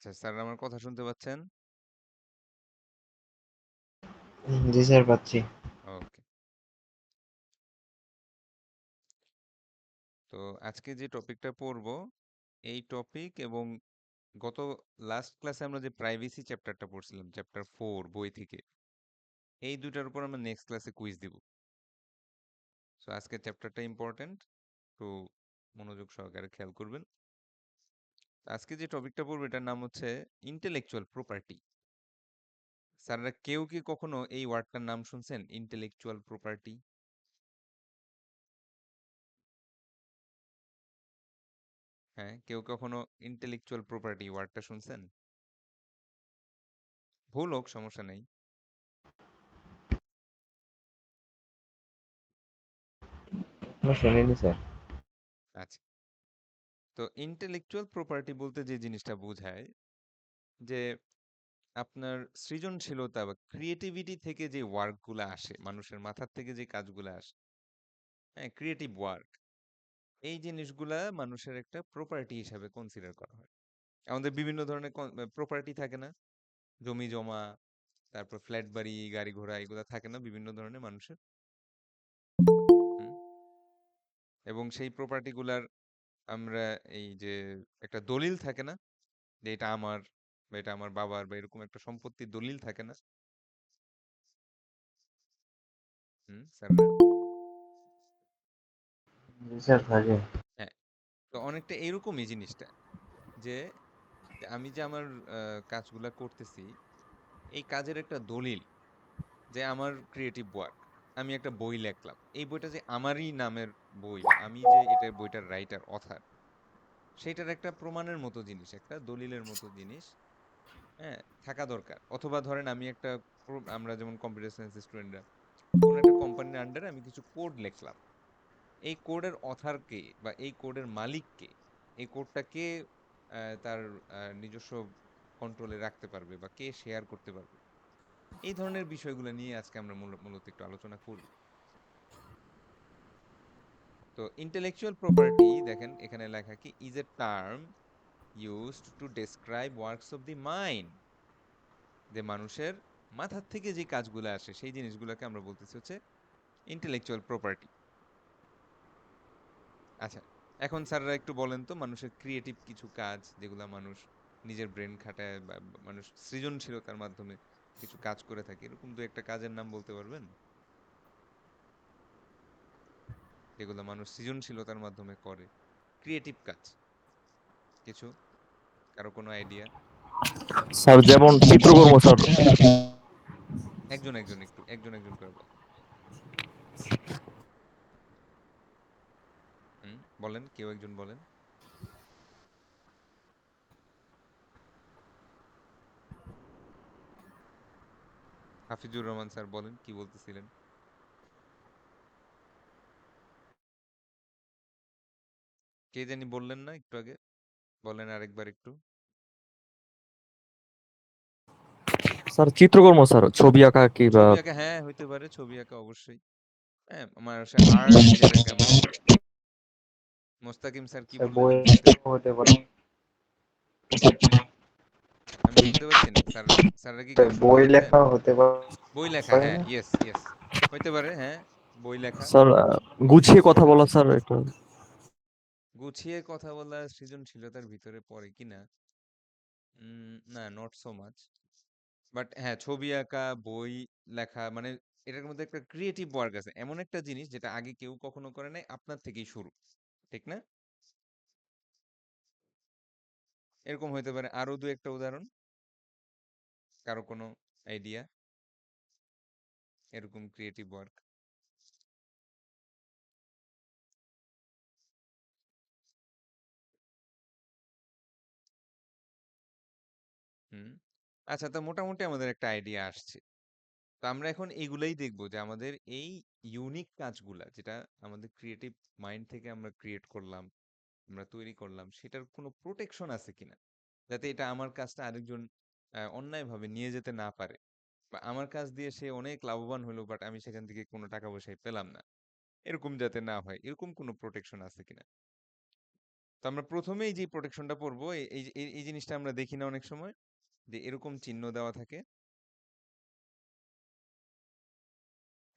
আচ্ছা স্যার, আমার কথা শুনতে পাচ্ছেন? জি স্যার, পাচ্ছি। ওকে। তো আজকে যে টপিকটা পড়বো, এই টপিক এবং গত লাস্ট ক্লাসে আমরা যে প্রাইভেসি চ্যাপ্টারটা পড়ছিলাম, চ্যাপ্টার 4 বই থেকে, এই দুটার উপর আমরা নেক্সট ক্লাসে কুইজ দিব। সো আজকের চ্যাপ্টারটা ইম্পর্ট্যান্ট, তো মনোযোগ সহকারে খেয়াল করবেন। আজকে যে টপিকটা পড়বো এটার নাম হচ্ছে ইন্টেলেকচুয়াল প্রপার্টি। স্যাররা কেউ কি কখনো এই ওয়ার্ডটার নাম শুনছেন, ইন্টেলেকচুয়াল প্রপার্টি? হ্যাঁ, কেউ কখনো ইন্টেলেকচুয়াল প্রপার্টি ওয়ার্ডটা শুনছেন? ভুল হোক, সমস্যা নেই। আমি শুনিনি স্যার। আচ্ছা, তো ইন্টেলেকচুয়াল প্রপার্টি বলতে যে জিনিসটা বোঝায় যে আপনার সৃজনশীলতা বা ক্রিয়েটিভিটি থেকে যে ওয়ার্কগুলো আসে, মানুষের মাথার থেকে যে কাজগুলো আসে, হ্যাঁ, ক্রিয়েটিভ ওয়ার্ক, এই জিনিসগুলা মানুষের একটা প্রপার্টি হিসাবে কনসিডার করা হয়। আমাদের বিভিন্ন ধরনের প্রপার্টি থাকে না, জমি জমা, তারপর ফ্ল্যাট বাড়ি, গাড়ি ঘোড়া, এগুলো থাকে না বিভিন্ন ধরনের মানুষের। হুম, এবং সেই প্রপার্টিগুলার আমরা এই যে একটা দলিল থাকে না, যে এটা আমার বা এটা আমার বাবার বা এরকম একটা সম্পত্তির দলিল থাকে না। স্যাররা, জি স্যার, থাকে। হ্যাঁ, তো অনেকটা এরকমই জিনিসটা, যে আমি যে আমার কাজগুলা করতেছি, এই কাজের একটা দলিল, যে আমার ক্রিয়েটিভ ওয়ার্ক, আমি একটা বই লেখলাম, এই বইটা যে আমারই নামের বই বা আমি যে এটা বইটার রাইটার অথার, সেটার একটা প্রমাণের মতো জিনিস, একটা দলিলের মতো জিনিস, হ্যাঁ, থাকা দরকার। অথবা ধরেন আমি একটা আমরা যেমন কম্পিউটার সায়েন্স স্টুডেন্টরা কোন একটা কোম্পানির আন্ডারে আমি কিছু কোড লিখলাম, এই কোডের অথার কে বা এই কোডের মালিক কে, এই কোডটা কে তার নিজস্ব কন্ট্রোলে রাখতে পারবে বা কে শেয়ার করতে পারবে, এই ধরনের বিষয়গুলো নিয়ে আজকে আমরা মূলত একটু আলোচনা করব। তো ইন্টেলেকচুয়াল প্রপার্টি দেখেন এখানে লেখা কি, is a term used to describe works of the mind, যে মানুষের মাথার থেকে যে কাজগুলো আসে সেই জিনিসগুলোকে আমরা বলতেছি হচ্ছে ইন্টেলেকচুয়াল প্রপার্টি। আচ্ছা, এখন স্যাররা একটু বলেন তো, মানুষের ক্রিয়েটিভ কিছু কাজ যেগুলা মানুষ নিজের ব্রেন খাটায় বা মানুষ সৃজনশীলতার মাধ্যমে কিছু কাজ করে থাকে, এরকম দু একটা কাজের নাম বলতে পারবেন, যেগুলো মানুষ সৃজনশীলতার মাধ্যমে করে, ক্রিয়েটিভ কাজ কিছু, কারো কোনো আইডিয়া? স্যার যেমন চিত্রকর্ম স্যার। একজন একজন একটু একজন একজন করে বলেন। বলেন, কেউ একজন বলেন। হাফিজুর রহমান স্যার বলেন, কি বলতেছিলেন? কে জানি বললেন না একটু আগে, বলেন আরেকবার একটু। স্যার চিত্রকর্ম স্যার, ছবি আঁকা কি বা। ছবি আঁকা, হ্যাঁ হইতে পারে, ছবি আঁকা অবশ্যই। হ্যাঁ, আমার সে আর্ট যেটাকে আমরা বলি। মোস্তাকিম স্যার কি স্যার, বললেন বই শুনতে? হতে পারে। আমি শুনতে পাচ্ছি না স্যাররা, স্যাররা কি স্যার, কিছু শুনতে বই পাচ্ছেন? লেখা হতে বই লেখা, পারে হ্যাঁ, না? ইয়েস ইয়েস, হইতে পারে, হ্যাঁ, বই লেখা। স্যার গুছিয়ে কথা বলা স্যার একটু। গুছিয়ে কথা বলা সৃজনশীলতার ভিতরে পড়ে কিনা, না, নট সো মাচ। বাট হ্যাঁ, ছবি আঁকা, বই লেখা, মানে এটার মধ্যে একটা ক্রিয়েটিভ ওয়ার্ক আছে, এমন একটা জিনিস যেটা আগে কেউ কখনো করে নাই, আপনার থেকেই শুরু, ঠিক না? এরকম হইতে পারে। আরো দু একটা উদাহরণ, কারো কোনো আইডিয়া এরকম ক্রিয়েটিভ ওয়ার্ক? হুম, আচ্ছা, তো মোটামুটি আমাদের একটা আইডিয়া আসছে। তো আমরা এখন এগুলাই দেখবো, যে আমাদের এই ইউনিক কাজগুলা যেটা আমাদের ক্রিয়েটিভ মাইন্ড থেকে আমরা ক্রিয়েট করলাম, আমরা তৈরি করলাম, সেটার কোনো প্রোটেকশন আছে কিনা, যাতে এটা আমার কাজটা আরেকজন অন্যায়ভাবে নিয়ে যেতে না পারে, বা আমার কাজ দিয়ে সে অনেক লাভবান হলো বাট আমি সেখান থেকে কোনো টাকা পয়সাই পেলাম না, এরকম যাতে না হয়, এরকম কোনো প্রোটেকশন আছে কিনা। তো আমরা প্রথমেই যে প্রোটেকশনটা পরবো এই জিনিসটা আমরা দেখি না অনেক সময় যে এরকম চিহ্ন দেওয়া থাকে,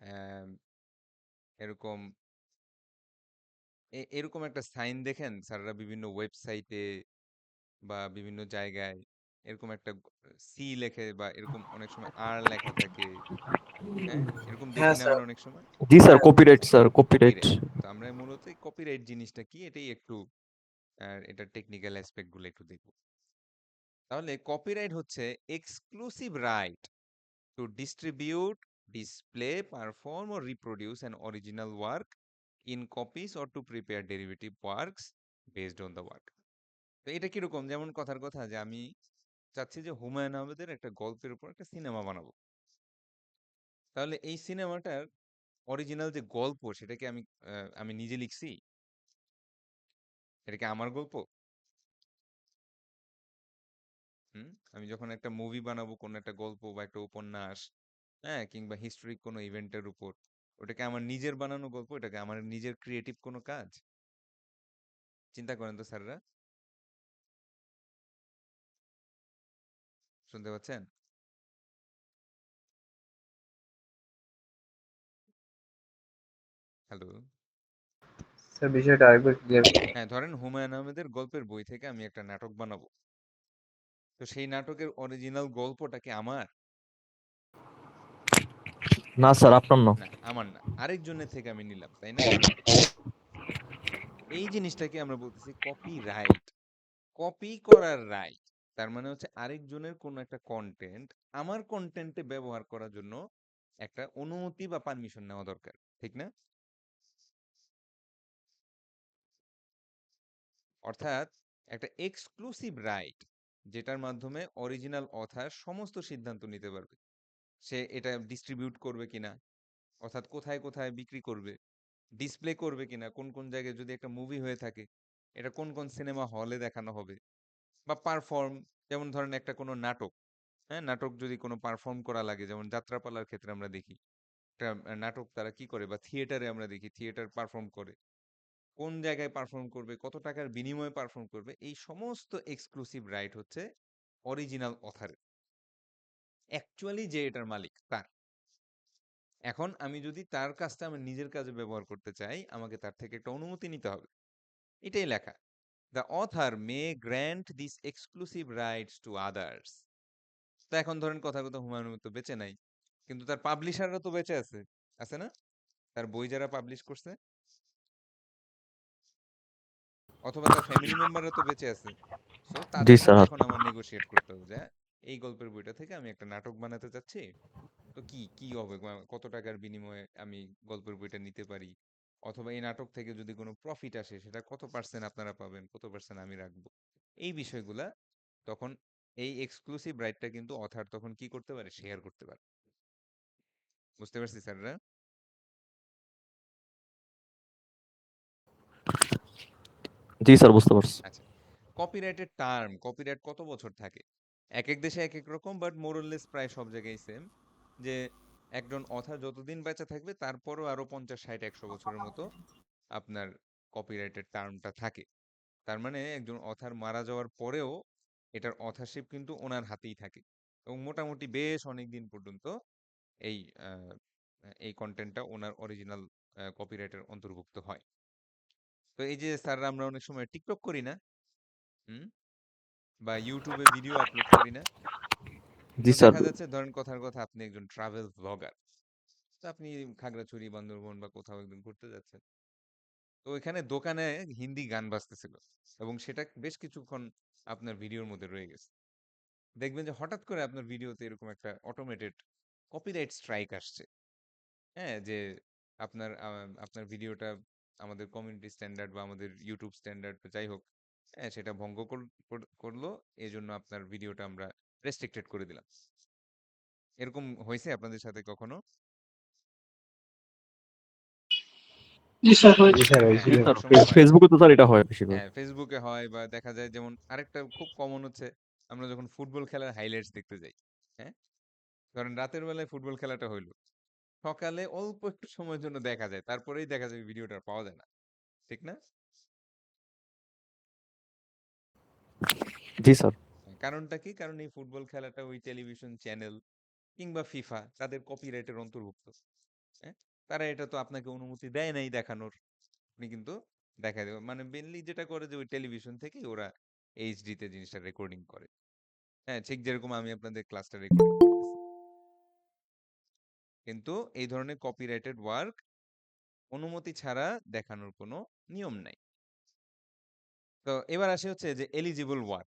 আম, এরকম এরকম একটা সাইন দেখেন স্যাররা বিভিন্ন ওয়েবসাইটে বা বিভিন্ন জায়গায় এরকম একটা সি লেখে বা এরকম অনেক সময় আর লেখা থাকে। হ্যাঁ, এরকম দেখি হ্যাঁ না স্যার। আমরা অনেক সময়। জি sir, copyright sir, copyright. Copyright. তো আমরা মূলত কপিরাইট জিনিসটা কি এটাই একটু এটা টেকনিক্যাল অ্যাসপেক্ট গুলো একটু দেখব। তাহলে কপিরাইট হচ্ছে exclusive right two distribute, display, perform or reproduce an original work in copies or to prepare derivative works based on the work. তো এটা কিরকম, যেমন কথার কথা যে আমি চাচ্ছি যে হুমায়ুন আহমেদের একটা গল্পের উপর একটা সিনেমা বানাবো। তাহলে এই সিনেমাটার অরিজিনাল যে গল্প সেটাকে আমি নিজে লিখছি, এটা কি আমার গল্প? হুম, আমি যখন একটা মুভি বানাবো, কোন একটা গল্প বা একটা উপন্যাস, হ্যাঁ, কিংবা হিস্টোরিক কোনো ইভেন্টের উপর, ওটাকে আমার নিজের বানানো গল্প, এটাকে আমার নিজের ক্রিয়েটিভ কোনো কাজ? চিন্তা করেন তো স্যাররা, শুনতে পাচ্ছেন? হ্যালো। স্যার বিষয়টা আরেকবার ক্লিয়ার। হ্যাঁ, ধরেন হুমায়ুন আহমেদের গল্পের বই থেকে আমি একটা নাটক বানাবো। তো সেই নাটকের অরিজিনাল গল্পটা কি আমার? না স্যার, আপনার না। না, আমার না, আরেকজনের থেকে আমি নিলাম, তাই না? এই জিনিসটাকে আমরা বলতেছি কপিরাইট। কপি করার রাইট, তার মানে হচ্ছে আরেকজনের কোনো একটা কন্টেন্ট আমার কন্টেন্টে ব্যবহার করার জন্য একটা অনুমতি বা পারমিশন নেওয়া দরকার, ঠিক না? অর্থাৎ একটা এক্সক্লুসিভ রাইট, যেটার মাধ্যমে অরিজিনাল অথার সমস্ত সিদ্ধান্ত নিতে পারবে। সে এটা ডিস্ট্রিবিউট করবে কিনা, অর্থাৎ কোথায় কোথায় বিক্রি করবে, ডিসপ্লে করবে কিনা, কোন কোন জায়গায় যদি একটা মুভি হয়ে থাকে এটা কোন কোন সিনেমা হলে দেখানো হবে, বা পারফর্ম, যেমন ধরেন একটা কোনো নাটক, হ্যাঁ, নাটক যদি কোনো পারফর্ম করা লাগে, যেমন যাত্রাপালার ক্ষেত্রে আমরা দেখি একটা নাটক তারা কি করে, বা থিয়েটারে আমরা দেখি থিয়েটার পারফর্ম করে, কোন জায়গায় পারফর্ম করবে, কত টাকার বিনিময়ে পারফর্ম করবে, এই সমস্ত এক্সক্লুসিভ রাইট হচ্ছে অরিজিনাল অথারের, অ্যাকচুয়ালি যে এটার মালিক তার। এখন আমি যদি তার কাজটা আমার নিজের কাজে ব্যবহার করতে চাই, আমাকে তার থেকে একটা অনুমতি নিতে হবে। এটাই লেখা, the author May grant this exclusive rights to others. তো এখন ধরেন কথার কথা হুমায়ুন আহমেদ তো বেঁচে নাই, কিন্তু তার পাবলিশাররা তো বেঁচে আছে, আছে না? তার বই যারা পাবলিশ করছে, অথবা তার ফ্যামিলি মেম্বাররা তো বেঁচে আছে। সো জি তাদের স্যার। সাথে এখন আমার নেগোশিয়েট করতে হবে যে এই গল্পের বইটা থেকে আমি একটা নাটক বানাতে চাচ্ছি। তো কি কি হবে, কত টাকার বিনিময়ে আমি গল্পের বইটা নিতে পারি, অথবা এই নাটক থেকে যদি কোনো প্রফিট আসে সেটা কত পার্সেন্ট আপনারা পাবেন, কত পার্সেন্ট আমি রাখবো, এই বিষয়গুলা তখন এই এক্সক্লুসিভ রাইটটা কিন্তু অথার তখন কি করতে পারে, শেয়ার করতে পারে। বুঝতে পারছি স্যাররা? জি স্যার, বুঝতে পারছি। আচ্ছা, কপিরাইটের টার্ম, কপিরাইট কত বছর থাকে? এক এক দেশে এক এক রকম, বাট মোরলেস প্রায় সব জায়গায় সেম, যে একজন অথর যতদিন বেঁচে থাকবে তারপরও আরো 50, 60, 100 বছরের মতো আপনার কপিরাইটের টার্মটা থাকে। তার মানে একজন অথার মারা যাওয়ার পরেও এটার অথারশিপ কিন্তু ওনার হাতেই থাকে, এবং মোটামুটি বেশ অনেক দিন পর্যন্ত এই এই কন্টেন্টটা ওনার অরিজিনাল কপিরাইটের অন্তর্ভুক্ত হয়। তো এই যে স্যার আমরা অনেক সময় টিকটক করি না, হুম, বা ইউটিউবে ভিডিও আপলোড করি না, জি তো স্যার। দেখা যাচ্ছে ধরেন কথার কথা আপনি একজন ট্রাভেল ব্লগার, তো আপনি খাগড়াছড়ি, বান্দরবন বা কোথাও একদিন ঘুরতে যাচ্ছেন, তো ওইখানে দোকানে হিন্দি গান বাজতেছিল এবং সেটা বেশ কিছুক্ষণ আপনার ভিডিওর মধ্যে রয়ে গেছে। দেখবেন যে হঠাৎ করে আপনার ভিডিওতে এরকম একটা অটোমেটেড কপিরাইট স্ট্রাইক আসছে, হ্যাঁ, যে আপনার ভিডিওটা আমাদের কমিউনিটি স্ট্যান্ডার্ড বা আমাদের ইউটিউব স্ট্যান্ডার্ড যাই হোক, হ্যাঁ, সেটা ভঙ্গ করলো, এই জন্য আপনার ভিডিওটা আমরা রেস্ট্রিক্টেড করে দিলাম। এরকম হয়েছে আপনাদের সাথে কখনো? জি স্যার জি স্যার হ্যাঁ, জি হয়েছিল। অনেক স্যার, সময় হয়। ফেসবুকে তো স্যার এটা হয় বেশিরভাগ। হ্যাঁ, ফেসবুকে হয়, বা দেখা যায় যেমন আরেকটা খুব কমন হচ্ছে, আমরা যখন ফুটবল খেলার হাইলাইটস দেখতে যাই, হ্যাঁ, ধরেন রাতের বেলায় ফুটবল খেলাটা হইলো, সকালে অল্প একটু সময়ের জন্য দেখা যায়, তারপরেই দেখা যায় ভিডিওটা পাওয়া যায় না, ঠিক না? জি স্যার। কারণটা কি? কারণ এই ফুটবল খেলাটা ওই টেলিভিশন চ্যানেল কিংবা ফিফা তাদের কপিরাইটের অন্তর্ভুক্ত। হ্যাঁ? তারা এটা তো আপনাকে অনুমতি দেয় নাই দেখানোর। আপনি কিন্তু দেখায় দেবেন। মানে মেইনলি যেটা করে যে ওই টেলিভিশন থেকেই ওরা এইচডি তে জিনিসটা রেকর্ডিং করে। হ্যাঁ, ঠিক যেরকম আমি আপনাদের ক্লাসটা রেকর্ডিং করতেছি। কিন্তু এই ধরনের কপিরাইটেড ওয়ার্ক অনুমতি ছাড়া দেখানোর কোনো নিয়ম নাই। তো এবার আসি হচ্ছে যে এলিজিবল ওয়ার্ক,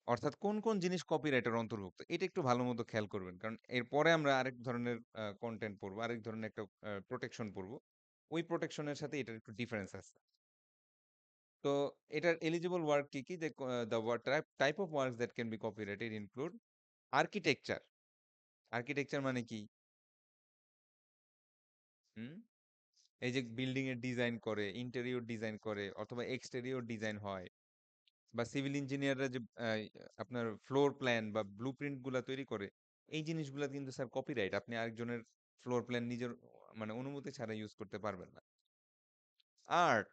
অর্থাৎ কোন কোন জিনিস কপিরাইটের অন্তর্ভুক্ত এটা একটু ভালো মতো খেয়াল করবেন, কারণ এরপরে আমরা আরেক ধরনের কন্টেন্ট পড়বো, আরেক ধরনের একটা প্রোটেকশন পড়বো। ওই প্রোটেকশনের সাথে এটার একটু ডিফারেন্স আছে। তো এটার এলিজিবল ওয়ার্ক কি কি, যে the type of works that can be copyrighted include architecture. Architecture মানে কি? হুম, এই যে বিল্ডিং এর ডিজাইন করে, ইন্টেরিয়র ডিজাইন করে, অথবা এক্সটেরিয়র ডিজাইন হয়, বা সিভিল ইঞ্জিনিয়াররা যে আপনার ফ্লোর প্ল্যান বা ব্লুপ্রিন্ট গুলা তৈরি করে, এই জিনিসগুলা কিন্তু স্যার কপিরাইট। আপনি আরেকজনের ফ্লোর প্ল্যান নিজের মানে অনুমতি ছাড়া ইউজ করতে পারবেন না। আর্ট,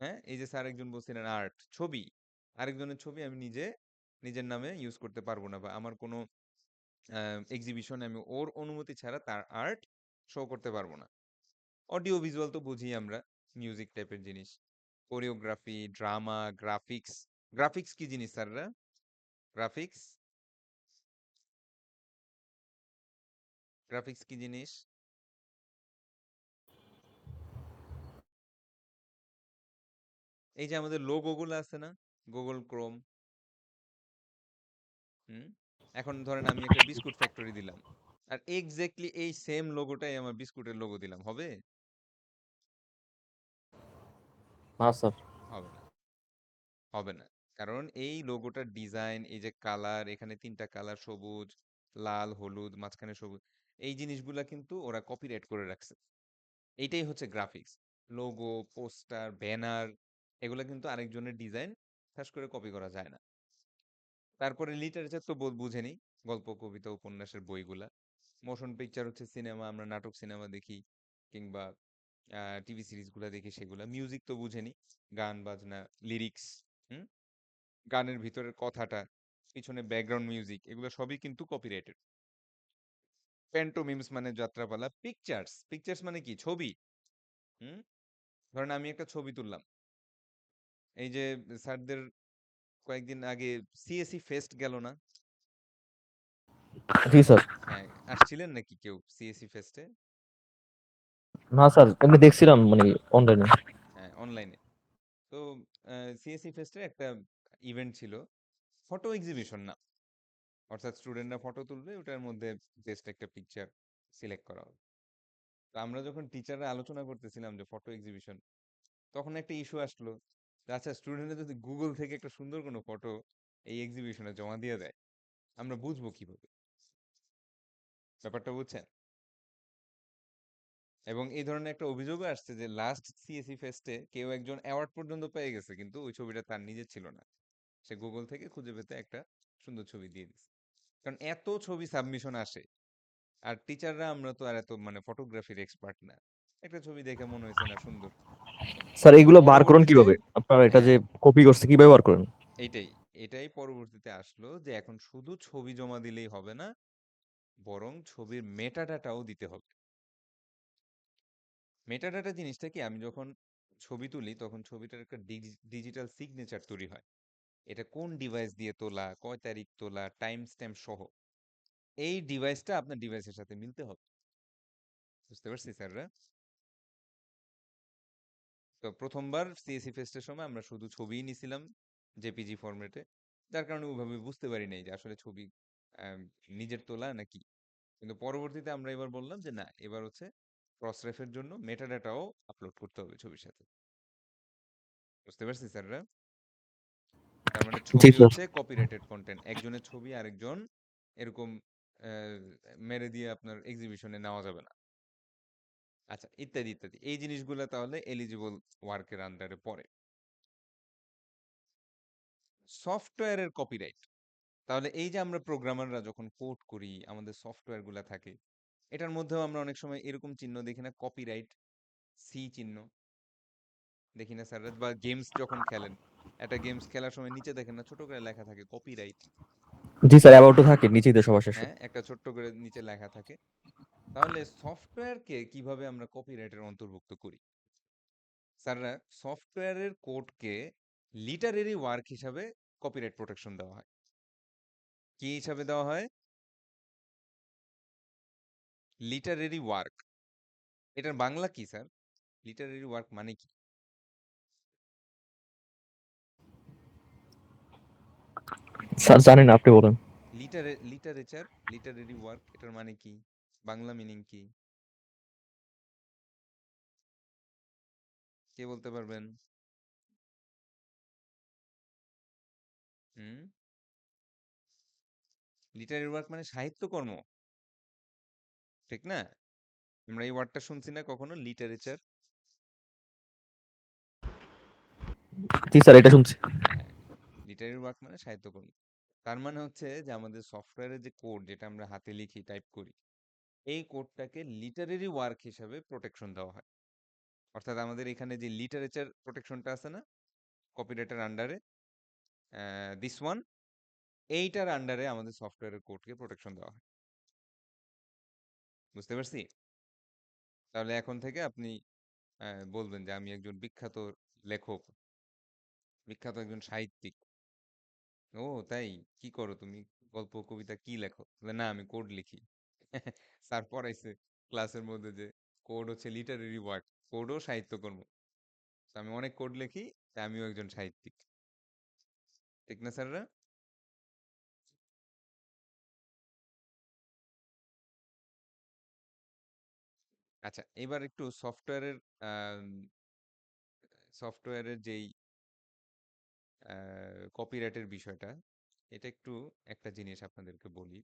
হ্যাঁ, এই যে স্যার একজন বলছিলেন আর্ট, ছবি, আরেকজনের ছবি আমি নিজের নামে ইউজ করতে পারবো না, বা আমার কোনো এক্সিবিশনে আমি ওর অনুমতি ছাড়া তার আর্ট শো করতে পারবো না। অডিও ভিজুয়াল তো বুঝি আমরা, মিউজিক টাইপের জিনিস, কোরিওগ্রাফি, ড্রামা, গ্রাফিক্স। গ্রাফিক্স কি জিনিস স্যাররা? গ্রাফিক্স, গ্রাফিক্স কি জিনিস? এই যে আমাদের লোগো গুলো আছে না, গুগল ক্রোম, হুম, এখন ধরেন আমি একটা বিস্কুট ফ্যাক্টরি দিলাম, আর এক্স্যাক্টলি এই সেম লোগোটাই আমার বিস্কুটের লোগো দিলাম, হবে? না স্যার। হবে না, হবে না। কারণ এই লোগোটার ডিজাইন, এই যে কালার, এখানে তিনটা কালার, সবুজ, লাল, হলুদ, মাঝখানে সবুজ, এই জিনিসগুলা কিন্তু ওরা কপিরাইট করে রাখছে। এইটাই হচ্ছে গ্রাফিক্স। লোগো, পোস্টার, ব্যানার, এগুলা কিন্তু আরেকজনের ডিজাইন ঠাস করে কপি করা যায় না। তারপরে লিটারেচার তো বুঝেনি, গল্প, কবিতা, উপন্যাসের বইগুলা। মোশন পিকচার হচ্ছে সিনেমা, আমরা নাটক সিনেমা দেখি, কিংবা টিভি সিরিজগুলা দেখি, সেগুলা। মিউজিক তো বুঝেনি, গান বাজনা, লিরিক্স, হুম, গানের ভিতরের কথাটা, পিছনে ব্যাকগ্রাউন্ড মিউজিক, এগুলো সবই কিন্তু কপিরাইটেড। প্যান্টোমিমস মানে যাত্রাপালা। পিকচার্স, পিকচার্স মানে কি? ছবি। হুম, ধরেন আমি একটা ছবি তুললাম, এই যে স্যারদের কয়েকদিন আগে সিএসি ফেস্ট গেল না? জি স্যার। হ্যাঁ, আসছিলেন নাকি কেউ সিএসি ফেস্টে? না স্যার, এমনি দেখছিলাম মানে অনলাইনে। হ্যাঁ, অনলাইনে। তো সিএসি ফেস্টের একটা ইভেন্ট ছিল, ফটো এক্সিবিশন না, অর্থাৎ স্টুডেন্টরা ফটো তুলবে, ওটার মধ্যে জাস্ট একটা পিকচার সিলেক্ট করা হবে। তো আমরা যখন টিচাররা আলোচনা করতেছিলাম যে ফটো এক্সিবিশন, তখন একটা ইস্যু আসলো যে আচ্ছা, স্টুডেন্টরা যদি গুগল থেকে একটা সুন্দর কোনো ফটো এই এক্সিবিশনে জমা দিয়ে দেয়, আমরা বুঝবো কিভাবে? ব্যাপারটা বুঝছেন? এবং এই ধরনের একটা অভিযোগও আসছে যে লাস্ট সিএসি ফেস্টে কেউ একজন অ্যাওয়ার্ড পর্যন্ত পেয়ে গেছে, কিন্তু ওই ছবিটা তার নিজের ছিল না। সে গুগল থেকে খুঁজে পেতে একটা সুন্দর ছবি দিয়ে দিছে। কারণ এত ছবি সাবমিশন আসে, আর টিচাররা আমরা তো আর এত মানে ফটোগ্রাফির এক্সপার্ট না। একটা ছবি দেখে মনে হয়েছে না সুন্দর, স্যার এগুলো বার করেন পরবর্তীতে, কিভাবে? আপনারা এটা হ্যাঁ, যে কপি করছে কিভাবে বার করেন? এইটাই এটাই পরবর্তীতে আসলো যে এখন শুধু ছবি জমা দিলেই হবে না, বরং ছবির মেটাডাটাও দিতে হবে। মেটাডাটা জিনিসটা কি? আমি যখন ছবি তুলি তখন ছবিটার একটা ডিজিটাল সিগনেচার তৈরি হয়। এটা কোন ডিভাইস দিয়ে তোলা, কয় তারিখ তোলা, টাইম স্ট্যাম্প সহ, এই ডিভাইসটা আপনার ডিভাইসের সাথে মিলতে হবে। বুঝতে পারছি স্যাররা? তো প্রথমবার সিএসি ফেস্টের সময় আমরা শুধু ছবিই নিছিলাম জেপিজি ফরম্যাটে, যার কারণে ওইভাবে বুঝতে পারি নাই যে আসলে ছবি আহ, নিজের তোলা নাকি। কিন্তু পরবর্তীতে আমরা এবার বললাম যে না, এবার হচ্ছে ক্রস রেফের জন্য মেটাডাটাও আপলোড করতে হবে ছবির সাথে। বুঝতে পারছি স্যাররা? তার মানে জি ছবি স্যার। হচ্ছে কপিরাইটেড কন্টেন্ট, একজনের ছবি আরেকজন এরকম আহ, মেরে দিয়ে আপনার এক্সিবিশনে নেওয়া যাবে না। আচ্ছা, ইত্যাদি ইত্যাদি, এই জিনিসগুলো তাহলে এলিজিবল ওয়ার্কের আন্ডারে পড়ে। সফটওয়্যারের কপিরাইট, তাহলে এই যে আমরা প্রোগ্রামাররা যখন কোড করি, আমাদের সফটওয়্যার গুলা থাকে, এটার মধ্যেও আমরা অনেক সময় এরকম চিহ্ন দেখি না, কপিরাইট সি চিহ্ন, দেখি না স্যার? বা গেমস যখন খেলেন, একটা গেমস খেলার সময় নিচে দেখেন না ছোট করে লেখা থাকে কপিরাইট। জি স্যার, অ্যাবাউটও থাকে নিচেই তো সবার শেষে। হ্যাঁ, একটা ছোট্ট করে নিচে লেখা থাকে। তাহলে সফটওয়্যারকে কিভাবে আমরা কপিরাইটের অন্তর্ভুক্ত করি? স্যাররা, সফটওয়্যারের কোডকে লিটারেরি ওয়ার্ক হিসাবে কপিরাইট প্রোটেকশন দেওয়া হয়। কি হিসাবে দেওয়া হয়? Literary work. এটার বাংলা কি স্যার? লিটারেরি ওয়ার্ক মানে কি? স্যার জানেন, আপনি বলেন। লিটারেচার, লিটারেরি ওয়ার্ক এটার মানে কি? বাংলা মিনিং কি? কে বলতে পারবেন? হুম? লিটারেরি ওয়ার্ক মানে সাহিত্যকর্ম, ঠিক না? আমরা এই ওয়ার্ডটা শুনছি না কখনো, লিটারেচার? জি স্যার, এটা শুনছি। হ্যাঁ, লিটারেরি ওয়ার্ক মানে সাহিত্যকর্ম। তার মানে হচ্ছে যে আমাদের সফটওয়্যারের যে কোড যেটা আমরা হাতে লিখি, টাইপ করি, এই কোডটাকে লিটারেরি ওয়ার্ক হিসাবে প্রোটেকশন দেওয়া হয়। অর্থাৎ আমাদের এখানে যে লিটারেচার প্রোটেকশনটা আছে না কপিরাইটের আন্ডারে, দিস ওয়ান, এইটার আন্ডারে আমাদের সফটওয়্যারের কোডকে প্রোটেকশন দেওয়া হয়। বুঝতে পারছি? তাহলে এখন থেকে আপনি বলবেন যে আমি একজন বিখ্যাত লেখক, বিখ্যাত একজন সাহিত্যিক। ও তাই? কি করো তুমি? গল্প কবিতা কি লেখো? বলে, না আমি কোড লিখি। স্যার পড়াইছে ক্লাসের মধ্যে যে কোড হচ্ছে লিটারেরি ওয়ার্ক, কোডও সাহিত্যকর্ম। তো আমি অনেক কোড লিখি, তাই আমিও একজন সাহিত্যিক। ঠিক না স্যাররা? আচ্ছা, এবার একটু সফটওয়্যারের যেই কপিরাইটের বিষয়টা, এটা একটু একটা জিনিস আপনাদেরকে বলি।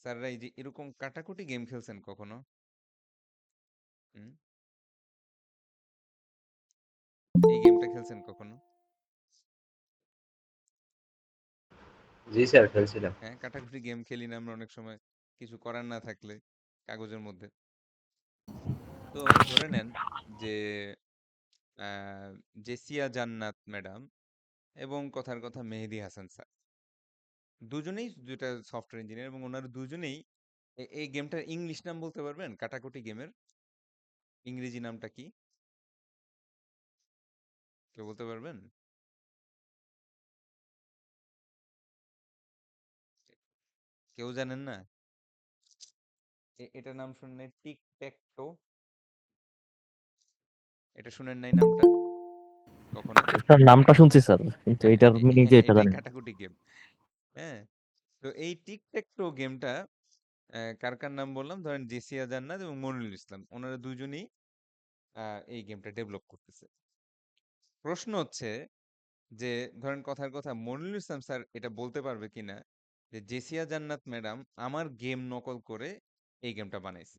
স্যাররা এই যে এরকম কাটাকুটি গেম খেলছেন কখনো? হুম? এই গেমটা খেলছেন কখনো? জি স্যার, খেলছিলাম। হ্যাঁ, কাটাকুটি গেম খেলি না আমরা অনেক সময়, কিছু করার না থাকলে কাগজের মধ্যে। তো ধরে নেন যে জেসিয়া জান্নাত ম্যাডাম এবং কথার কথা মেহেদী হাসান স্যার, দুজনেই দুইটা সফটওয়্যার ইঞ্জিনিয়ার, এবং ওনারা দুজনেই এই গেমটার ইংলিশ নাম বলতে পারবেন? কাটাকুটি গেমের ইংরেজি নামটা কি? কেউ বলতে পারবেন? কেউ জানেন না? এটার নাম শুনেন নাই? টিক ট্যাক টো? এটা শুনেন নাই নামটা কখনো? স্যার নামটা শুনছি স্যার, কিন্তু হ্যাঁ, এটার মিনিং যে এটা এটাই জানি না। কাটাকুটি গেম। হ্যাঁ, তো এই টিক ট্যাক টো গেমটা কার কার নাম বললাম, ধরেন জেসিয়া জান্নাত এবং মনিরুল ইসলাম, ওনারা দুজনেই এই গেমটা ডেভেলপ করতেছে। প্রশ্ন হচ্ছে যে ধরেন কথার কথা মনিরুল ইসলাম স্যার এটা বলতে পারবে কিনা যে জেসিয়া জান্নাত ম্যাডাম আমার গেম নকল করে এই গেমটা বানাইছে,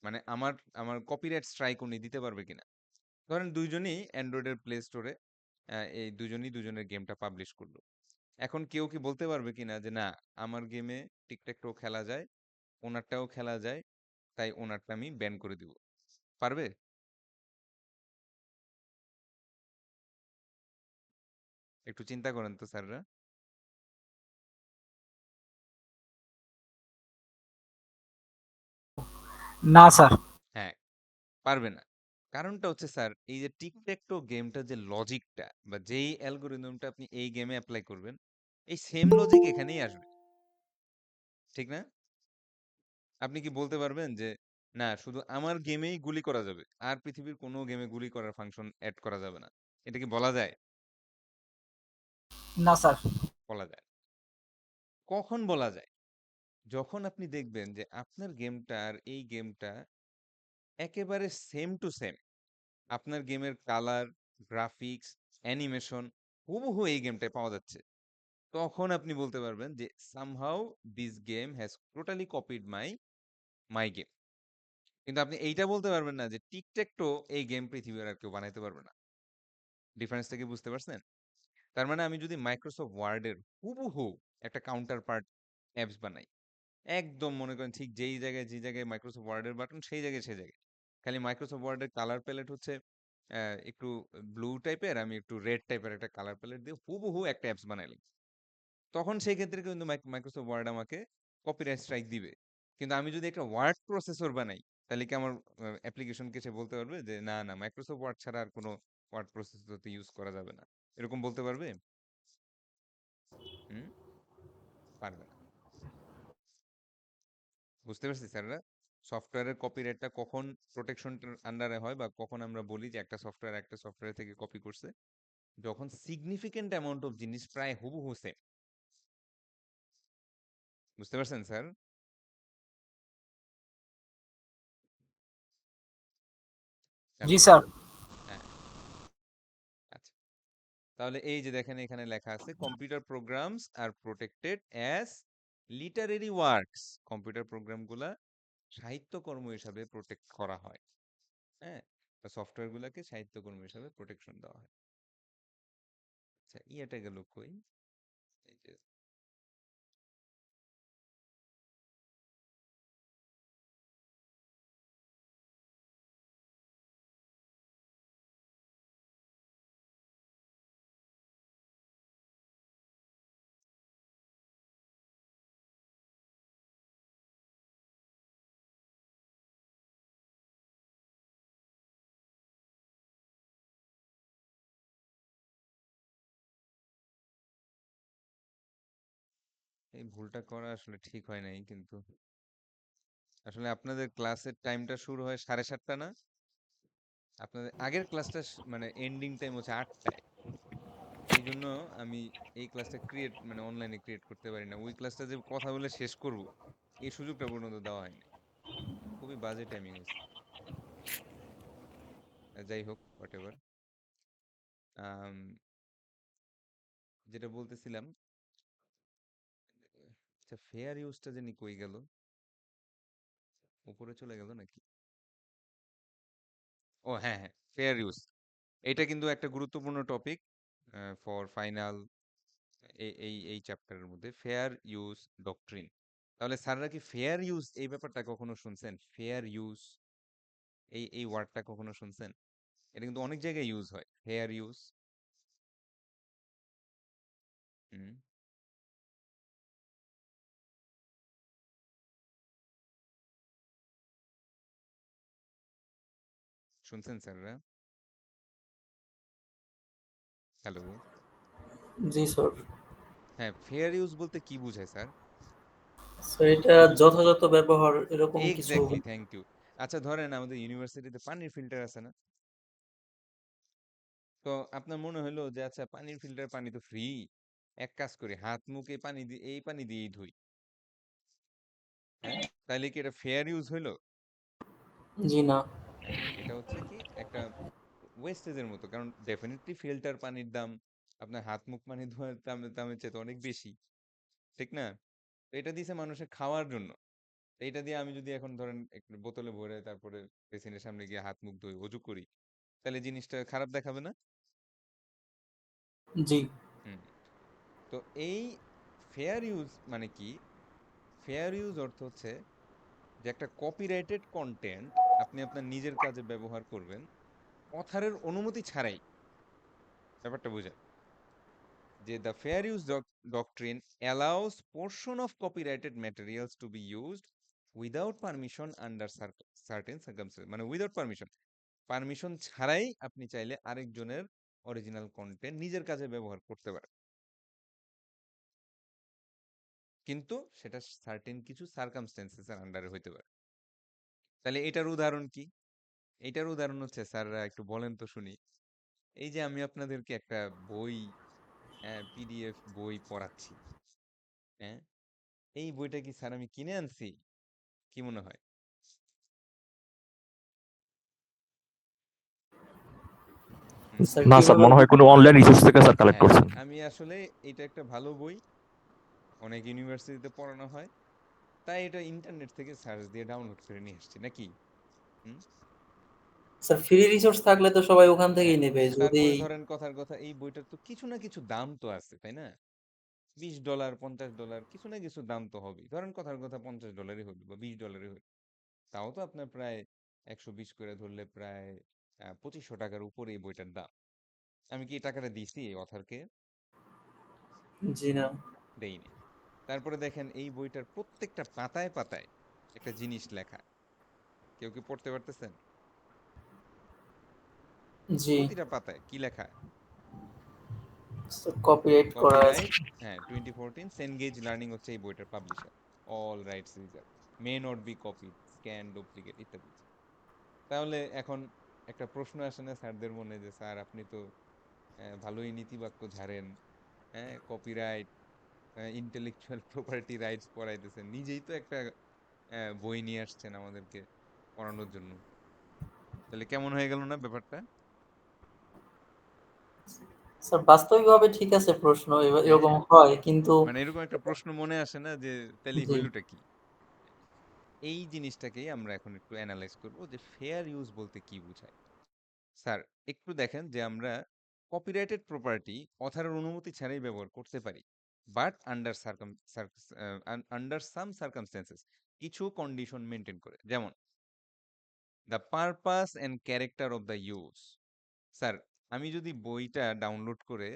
মানে আমার আমার কপিরাইট স্ট্রাইক উনি দিতে পারবে কিনা? ধরেন দুইজনই অ্যান্ড্রয়েডের প্লে স্টোরে এই দুজনই দুজনের গেমটা পাবলিশ করলো। এখন কেউ কি বলতে পারবে কিনা যে না, আমার গেমে টিকট্যাকটাও খেলা যায়, ওনারটাও খেলা যায়, তাই ওনারটা আমি ব্যান করে দিব? পারবে? একটু চিন্তা করেন তো স্যাররা। না স্যার। হ্যাঁ, পারবে না। কারণটা হচ্ছে স্যার, এই যে টিকট্যাকটো গেমটা যে লজিকটা বা যেই অ্যালগোরিদমটা আপনি এই গেমে অ্যাপ্লাই করবেন, এই সেম লজিক এখানেই আসবে, ঠিক না? আপনি কি বলতে পারবেন যে না শুধু আমার গেমেই গুলি করা যাবে, আর পৃথিবীর কোনো গেমে গুলি করার ফাংশন অ্যাড করা যাবে না? এটা কি বলা যায়? না স্যার। বলা যায়। কখন বলা যায়? যখন আপনি দেখবেন যে আপনার গেমটা আর এই গেমটা একেবারে সেম টু সেম, আপনার গেমের কালার, গ্রাফিক্স, অ্যানিমেশন হুবহু এই গেমটায় পাওয়া যাচ্ছে। তখন আপনি বলতে পারবেন যে somehow this game has totally copied my game. কিন্তু আপনি এইটা বলতে পারবেন না যে টিকট্যাকটো এই গেম পৃথিবীর আর কেউ বানাইতে পারবে না। ডিফারেন্সটা কি বুঝতে পারছেন? তার মানে আমি যদি মাইক্রোসফট ওয়ার্ডের হুবহু একটা কাউন্টার পার্ট অ্যাপস বানাই, একদম মনে করেন ঠিক যেই জায়গায় যে জায়গায় মাইক্রোসফট ওয়ার্ডের বাটন সেই জায়গায় সে জায়গায়, খালি মাইক্রোসফট ওয়ার্ডের কালার প্যালেট হচ্ছে একটু ব্লু টাইপের, আমি একটু রেড টাইপের একটা কালার প্যালেট দিয়ে হুবহু একটা অ্যাপস বানাইলাম। তখন সেই ক্ষেত্রে কিন্তু মাইক্রোসফট ওয়ার্ড আমাকে কপিরাইট স্ট্রাইক দিবে। কিন্তু আমি যদি একটা ওয়ার্ড প্রসেসর বানাই, তাহলে কি আমার অ্যাপ্লিকেশনকে সে বলতে পারবে যে না না, মাইক্রোসফট ওয়ার্ড ছাড়া আর কোনো ওয়ার্ড প্রসেসর তো ইউজ করা যাবে না, এরকম বলতে পারবে? হুম, পারবে না। বুঝতে পারছি স্যাররা? সফটওয়্যারের কপিরাইটটা কখন প্রোটেকশনটার আন্ডারে হয়, বা কখন আমরা বলি যে একটা সফটওয়্যার একটা সফটওয়্যার থেকে কপি করছে, যখন সিগনিফিকেন্ট অ্যামাউন্ট অফ জিনিস প্রায় হুবহু সেম। বুঝতে পারছেন স্যার? জি হ্যালো। স্যার। হ্যাঁ, আচ্ছা। তাহলে এই যে দেখেন এখানে লেখা আছে computer programs are protected as literary works. Computer প্রোগ্রামগুলা সাহিত্যকর্ম হিসাবে প্রোটেক্ট করা হয়। হ্যাঁ, সফটওয়্যার গুলাকে সাহিত্যকর্ম হিসাবে প্রোটেকশন দেওয়া হয়। আচ্ছা, ইয়েটা গেল কই? এই যে এই ভুলটা করা আসলে ঠিক হয় নাই, কিন্তু আসলে আপনাদের ক্লাসের টাইমটা শুরু হয় 7:30 না? আপনাদের আগের ক্লাসটা মানে এন্ডিং টাইম হচ্ছে 8টায়। এই জন্য আমি এই ক্লাসটা ক্রিয়েট মানে অনলাইনে ক্রিয়েট করতে পারি না। ওই ক্লাসটা যে কথা বলে শেষ করব, এই সুযোগটা পর্যন্ত দেওয়া হয়নি। খুবই বাজে টাইমিং হয়েছে। যাই হোক, হোয়াট এভার। যেটা বলতেছিলাম, আচ্ছা ফেয়ার ইউজটা জানি কই গেল, উপরে চলে গেল নাকি? ও হ্যাঁ হ্যাঁ, ফেয়ার ইউজ। এটা কিন্তু একটা গুরুত্বপূর্ণ টপিক ফর ফাইনাল, এই চ্যাপ্টারের মধ্যে ফেয়ার ইউজ ডক্ট্রিন। তাহলে স্যাররা কি ফেয়ার ইউজ এই ব্যাপারটা কখনো শুনছেন? ফেয়ার ইউজ এই ওয়ার্ডটা কখনো শুনছেন? এটা কিন্তু অনেক জায়গায় ইউজ হয়, ফেয়ার ইউজ। হুম, শুনছেন স্যাররা? হ্যালো। জি স্যার। হ্যাঁ, ফেয়ার ইউজ বলতে কি বোঝায় স্যার? স্যার এটা যথাযথ ব্যবহার এরকম কিছু। Exactly, thank you. আচ্ছা ধরেন আমাদের ইউনিভার্সিটিতে পানির ফিল্টার আছে না? তো আপনার মনে হলো যে আচ্ছা পানির ফিল্টার পানি তো ফ্রি, এক কাজ করি হাত মুখ এই পানি দিয়ে এই পানি দিয়েই ধুই। হ্যাঁ, তাইলে কি এটা ফেয়ার ইউজ হইলো? জি না। হ্যাঁ, এটা হচ্ছে কি একটা ওয়েস্টেজের মতো, কারণ ডেফিনেটলি ফিল্টার পানির দাম আপনার হাত মুখ পানি ধোয়ার দামের চেয়ে তো অনেক বেশি, ঠিক না? তো এটা দিছে মানুষের খাওয়ার জন্য। তো এটা দিয়ে আমি যদি এখন ধরেন একটু বোতলে ভরে তারপরে পেছনের সামনে গিয়ে হাত মুখ ধুই, অজু করি, তাহলে জিনিসটা খারাপ দেখাবে না? জি। হুম। তো এই ফেয়ার ইউজ মানে কি? ফেয়ার ইউজ অর্থ হচ্ছে যে একটা কপিরাইটেড কন্টেন্ট আপনি আপনার নিজের কাজে ব্যবহার করবেন অথারের অনুমতি ছাড়াই। ব্যাপারটা বুঝেন যে the fair use doctrine allows portion of copyrighted materials to be used without permission under certain circumstances, মানে উইদাউট পারমিশন, পারমিশন ছাড়াই আপনি চাইলে আরেকজনের অরিজিনাল কন্টেন্ট নিজের কাজে ব্যবহার করতে পারেন, কিন্তু সেটা সার্টেন কিছু সার্কামস্টেন্সেস এর আন্ডারে হইতে পারে। তাহলে এটার উদাহরণ কি? এটার উদাহরণ হচ্ছে, স্যাররা একটু বলেন তো শুনি। এই যে আমি আপনাদেরকে একটা বই, পিডিএফ বই পড়াচ্ছি, হ্যাঁ, এই বইটা কি স্যার আমি কিনে আনছি? কি মনে হয়? হুম, স্যার না স্যার, কিভাবে মনে হয় কোনো বুঝবেন? অনলাইন রিসোর্স থেকে স্যার কালেক্ট হ্যাঁ, করছেন। আমি আসলে এটা একটা ভালো বই, অনেক ইউনিভার্সিটিতে পড়ানো হয়, তাই এটা ইন্টারনেট থেকে সার্চ দিয়ে ডাউনলোড করে নিয়ে আসছি নাকি। হুম, স্যার ফ্রি রিসোর্স থাকলে তো সবাই ওখান থেকেই হ্যাঁ। নেবে যদি। তারপরে ধরেন কথার কথা এই বইটার তো কিছু না কিছু দাম তো আছে, তাই না? $20, $50, কিছু না কিছু দাম তো হবেই। ধরেন কথার কথা $50 হইলো বা $20 হইলো, তাও তো আপনার প্রায় 120 করে ধরলে প্রায় টাকার উপরে এই বইটার দাম। আমি কি এই টাকাটা দিছি এই অথারকে? জি না। দেইনি। তারপরে দেখেন এই বইটার প্রত্যেকটা পাতায় পাতায় একটা জিনিস লেখা। কেউ কি পড়তে পারতেছেন? জি। প্রতিটা পাতায় কি লেখা? কপিরাইট করা আছে। কপিরাইট, হ্যাঁ, 2014 সেনগেজ লার্নিং হচ্ছে এই বইটার publisher. All rights reserve, may not be copied, scan, duplicate ইত্যাদি। তাহলে এখন একটা প্রশ্ন আসে না স্যারদের মনে, যে স্যার আপনি তো ভালোই নীতিবাক্য ঝাড়েন, হ্যাঁ, কপিরাইট, ইন্টেলেকচুয়াল প্রপার্টি রাইটস পড়াইতেছেন, নিজেই তো একটা বই নিয়ে আসছেন আমাদেরকে পড়ানোর জন্য, তাহলে কেমন হয়ে গেল না ব্যাপারটা? স্যার বাস্তবিকভাবে ঠিক আছে, প্রশ্ন হ্যাঁ, এরকম হয় কিন্তু। মানে এরকম একটা প্রশ্ন মনে আসে না যে তাহলে জি। হইলটা কি? এই জিনিসটাকেই আমরা এখন একটু অ্যানালাইজ করব যে ফেয়ার ইউজ বলতে কি বোঝায়। স্যার, একটু দেখেন যে আমরা কপিরাইটেড প্রপার্টি অথারের অনুমতি ছাড়াই ব্যবহার করতে পারি, বাট আন্ডার সাম সার্কামস্টেন্সেস, কিছু কন্ডিশন মেনটেন করে। যেমন the purpose and character of the use. Sir, আমি যদি বইটা ডাউনলোড করে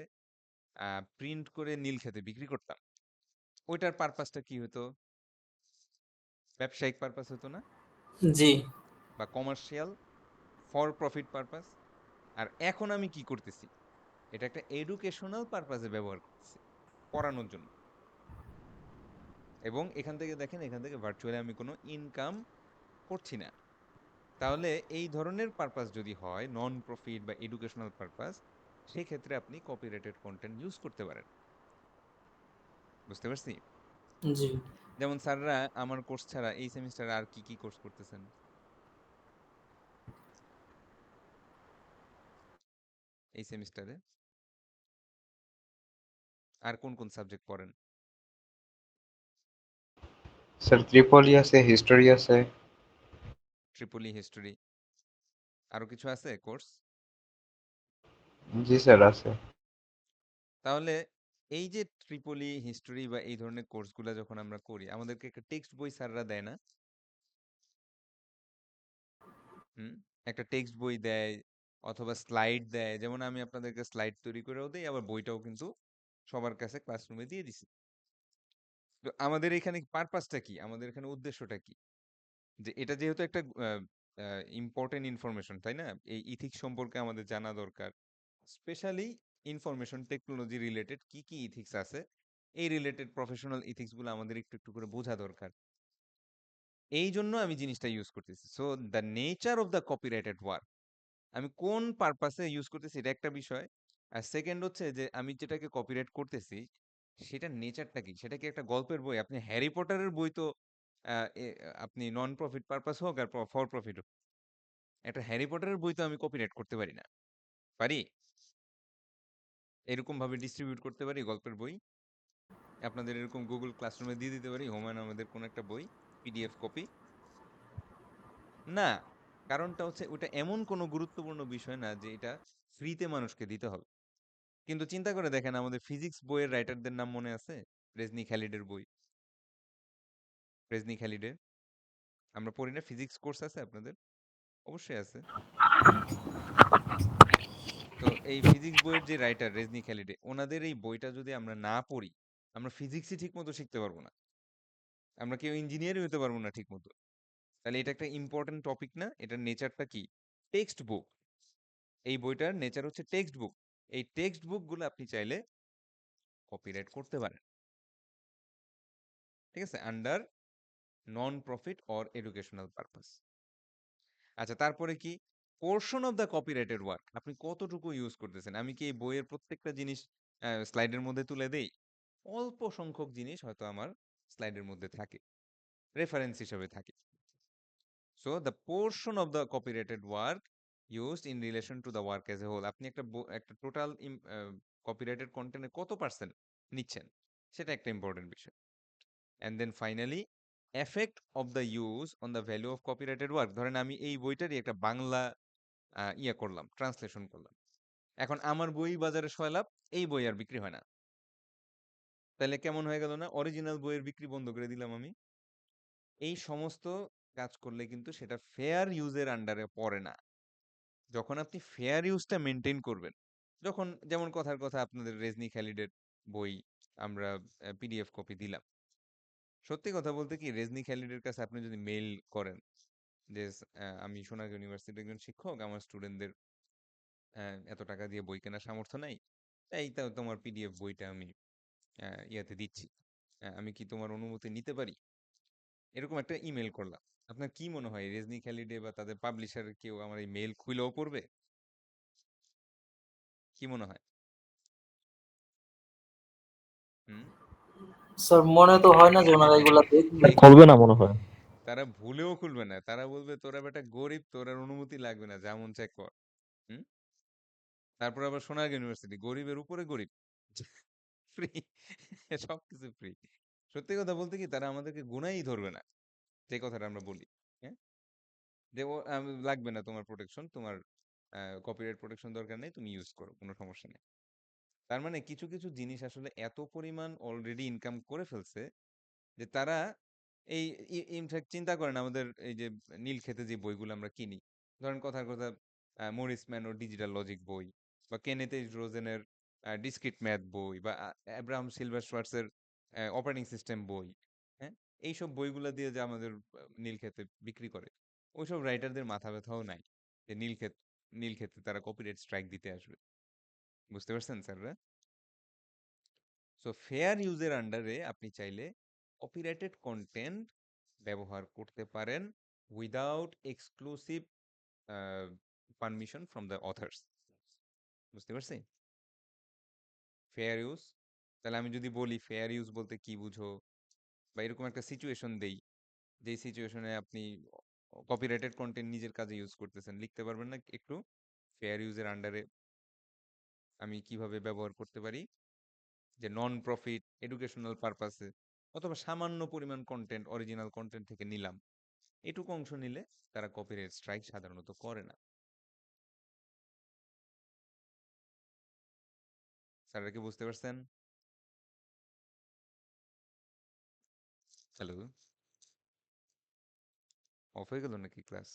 প্রিন্ট করে নীলক্ষেতে বিক্রি করতাম, ওইটার পারপাসটা কি হতো? ব্যবসায়িক পারপাস হতো না? জি। বা কমার্শিয়াল, ফর প্রফিট পারপাস। আর এখন আমি কি করতেছি? এটা একটা এডুকেশনাল পারপাসে ব্যবহার করতেছি, পড়ানোর জন্য। এবং এখান থেকে দেখেন, এখান থেকে ভার্চুয়ালি আমি কোনো ইনকাম করছি না। তাহলে এই ধরনের পারপাস যদি হয় নন প্রফিট বা এডুকেশনাল পারপাস, সেক্ষেত্রে আপনি কপিরাইটেড কন্টেন্ট ইউজ করতে পারেন। বুঝতে পারছি? জি। যেমন স্যাররা আমার কোর্স ছাড়া এই সেমিস্টারে আর কি কি কোর্স করতেছেন এই সেমিস্টারে? আর কোন কোন সাবজেক্ট পড়েন? স্যার ত্রিপলি আছে, হিস্টোরি আছে। ট্রিপলি, হিস্টোরি, আরো কিছু আছে কোর্স? জি স্যার আছে। তাহলে এই যে ট্রিপলি, হিস্টোরি বা এই ধরনের কোর্সগুলো যখন আমরা করি, আমাদেরকে একটা টেক্সট বই স্যাররা দেয় না? হুম, একটা টেক্সট বই দেয়, অথবা স্লাইড দেয়। যেমন আমি আপনাদেরকে স্লাইড তৈরি করেও দেই, আবার বইটাও কিন্তু সবার কাছে ক্লাসরুমে দিয়ে দিছি। তো আমাদের এখানে পারপাসটা কি, আমাদের এখানে উদ্দেশ্যটা কি? যে এটা যেহেতু একটা ইম্পর্টেন্ট ইনফরমেশন, তাই না? এই ইথিক্স সম্পর্কে আমাদের জানা দরকার, স্পেশালি ইনফরমেশন টেকনোলজি রিলেটেড কি কি ইথিক্স আছে, এই রিলেটেড প্রফেশনাল ইথিক্স গুলো আমাদের একটু একটু করে বোঝা দরকার। এই জন্য আমি জিনিসটা ইউজ করতেছি। So the nature of the copyrighted work, আমি কোন পারপাসে ইউজ করতেছি এটা একটা বিষয়। আর সেকেন্ড হচ্ছে যে আমি যেটাকে কপিরাইট করতেছি সেটার নেচারটা কি, সেটা কি একটা গল্পের বই? আপনি হ্যারি পটারের বই তো আপনি নন প্রফিট পারপাস হোক আর ফর প্রফিট হোক, একটা হ্যারি পটারের বই তো আমি কপিরাইট করতে পারি না। পারি? এরকম ভাবে ডিস্ট্রিবিউট করতে পারি গল্পের বই, আপনাদের এরকম গুগল ক্লাসরুমে দিয়ে দিতে পারি হুমায়ুন আহমেদের কোন একটা বই, পিডিএফ কপি? না। কারণটা হচ্ছে ওটা এমন কোনো গুরুত্বপূর্ণ বিষয় না যে এটা ফ্রিতে মানুষকে দিতে হবে। কিন্তু চিন্তা করে দেখেন, আমাদের ফিজিক্স বইয়ের রাইটারদের নাম মনে আছে? রেজনি খালিদের বই, রেজনি খালিদের আমরা পড়ি না? ফিজিক্স কোর্স আছে আপনাদের? অবশ্যই আছে। তো এই ফিজিক্স বইয়ের যে রাইটার রেজনি খালিদে, ওনাদের এই বইটা যদি আমরা না পড়ি, আমরা ফিজিক্সই ঠিক মতো শিখতে পারবো না, আমরা কেউ ইঞ্জিনিয়ারই হতে পারবো না ঠিক মতো। তাহলে এটা একটা ইম্পর্টেন্ট টপিক না? এটার নেচারটা কি? Text book. এই বইটার নেচার হচ্ছে টেক্সট বুক। এই টেক্সট বুক গুলো আপনি চাইলে কপিরাইট করতে পারেন, ঠিক আছে, under non profit or educational purpose. আচ্ছা, তারপরে কি? Portion of the copyrighted work, আপনি কতটুকু ইউজ করতেছেন? আমি কি এই বইয়ের প্রত্যেকটা জিনিস স্লাইডের মধ্যে তুলে দেই? অল্প সংখ্যক জিনিস হয়তো আমার স্লাইডের মধ্যে থাকে, রেফারেন্স হিসেবে থাকে। So the portion of the copyrighted work used in relation to the work as a whole, আপনি একটা টোটাল কপিরাইটেড কন্টেন্টের কত পার্সেন্ট নিচ্ছেন, সেটা একটা ইম্পর্টেন্ট বিষয়। And then finally effect of the use on the value of copyrighted work. ধরেন আমি এই বইটারই একটা বাংলা ইয়ে করলাম, ট্রান্সলেশন করলাম, এখন আমার বই বাজারে 6 লাখ, এই বই আর বিক্রি হয় না, তাহলে কেমন হয়ে গেল না? অরিজিনাল বইয়ের বিক্রি বন্ধ করে দিলাম আমি। এই সমস্ত কাজ করলে কিন্তু সেটা ফেয়ার ইউজের আন্ডারে পড়ে না। যখন আপনি ফেয়ার ইউজটা মেনটেন করবেন, যখন যেমন কথার কথা আপনাদের রেজনি খালিদের বই আমরা পিডিএফ কপি দিলাম, সত্যি কথা বলতে কি রেজনি খালিদের কাছে আপনি যদি মেইল করেন যে আমি সোনারগাঁও ইউনিভার্সিটির একজন শিক্ষক, আমার স্টুডেন্টদের এত টাকা দিয়ে বই কেনার সামর্থ্য নাই, এই তো তোমার পিডিএফ বইটা আমি ইয়াতে দিচ্ছি, আমি কি তোমার অনুমতি নিতে পারি, এরকম একটা ইমেল করলাম। আপনার কি মনে হয় রেজনি খালিডে বা তাদের পাবলিশার কেউ আমার এই মেল খুলেও পড়বে? কি মনে হয়? হুম। স্যার মনে তো হয় না যে ওনারা এগুলা দেখবে। খুলবে না মনে হয়। তারা ভুলেও খুলবে না, তারা বলবে তোরা বেটা গরিব, তোর আর অনুমতি লাগবে না, যা মন চায় কর। হুম। তারপর আবার সোনারগাঁও ইউনিভার্সিটি গরিবের উপরে গরিব, ফ্রি, সবকিছু ফ্রি। সত্যি কথা বলতে কি তারা আমাদেরকে গুনাই ধরবে না, যে কথাটা আমরা বলি। হ্যাঁ, যে ও লাগবে না তোমার প্রোটেকশন, তোমার কপিরাইট প্রোটেকশন দরকার নেই, তুমি ইউজ করো, কোনো সমস্যা নেই। তার মানে কিছু কিছু জিনিস আসলে এত পরিমাণ অলরেডি ইনকাম করে ফেলছে যে তারা এই ইনফ্যাক্ট চিন্তা করেন আমাদের এই যে নীলক্ষেতে যে বইগুলো আমরা কিনি, ধরেন কথার কথা মরিস ম্যানোর ডিজিটাল লজিক বই, বা কেনেথ এইচ রোজেনের ডিসক্রিট ম্যাথ বই, বা অ্যাব্রাহাম সিলভার শোয়ার্টসের অপারেটিং সিস্টেম বই, হ্যাঁ, এইসব বইগুলো দিয়ে যে আমাদের নীলক্ষেতে বিক্রি করে, ওইসব রাইটারদের মাথা ব্যথাও নাই যে নীলক্ষেতে তারা কপিরাইট স্ট্রাইক দিতে আসবে। বুঝতে পারছেন স্যাররা? সো ফেয়ার ইউজের আন্ডারে আপনি চাইলে কপিরাইটেড কন্টেন্ট ব্যবহার করতে পারেন without exclusive permission from the authors. বুঝতে পারছি? ফেয়ার ইউজ, তাহলে আমি যদি বলি ফেয়ার ইউজ বলতে কি বুঝো, বা এরকম একটা সিচুয়েশন দেই, যেই সিচুয়েশনে আপনি কপিরাইটেড কন্টেন্ট নিজের কাজে ইউজ করতেছেন, লিখতে পারবেন না একটু ফেয়ার ইউজের আন্ডারে আমি কিভাবে ব্যবহার করতে পারি, যে নন প্রফিট এডুকেশনাল পারপাসে, অথবা সামান্য পরিমাণ কন্টেন্ট অরিজিনাল কন্টেন্ট থেকে নিলাম, এটুকু অংশ নিলে তারা কপিরাইট স্ট্রাইক সাধারণত করে না। স্যাররা কি বুঝতে পারছেন? হ্যালো, অফ হয়ে গেল নাকি ক্লাস?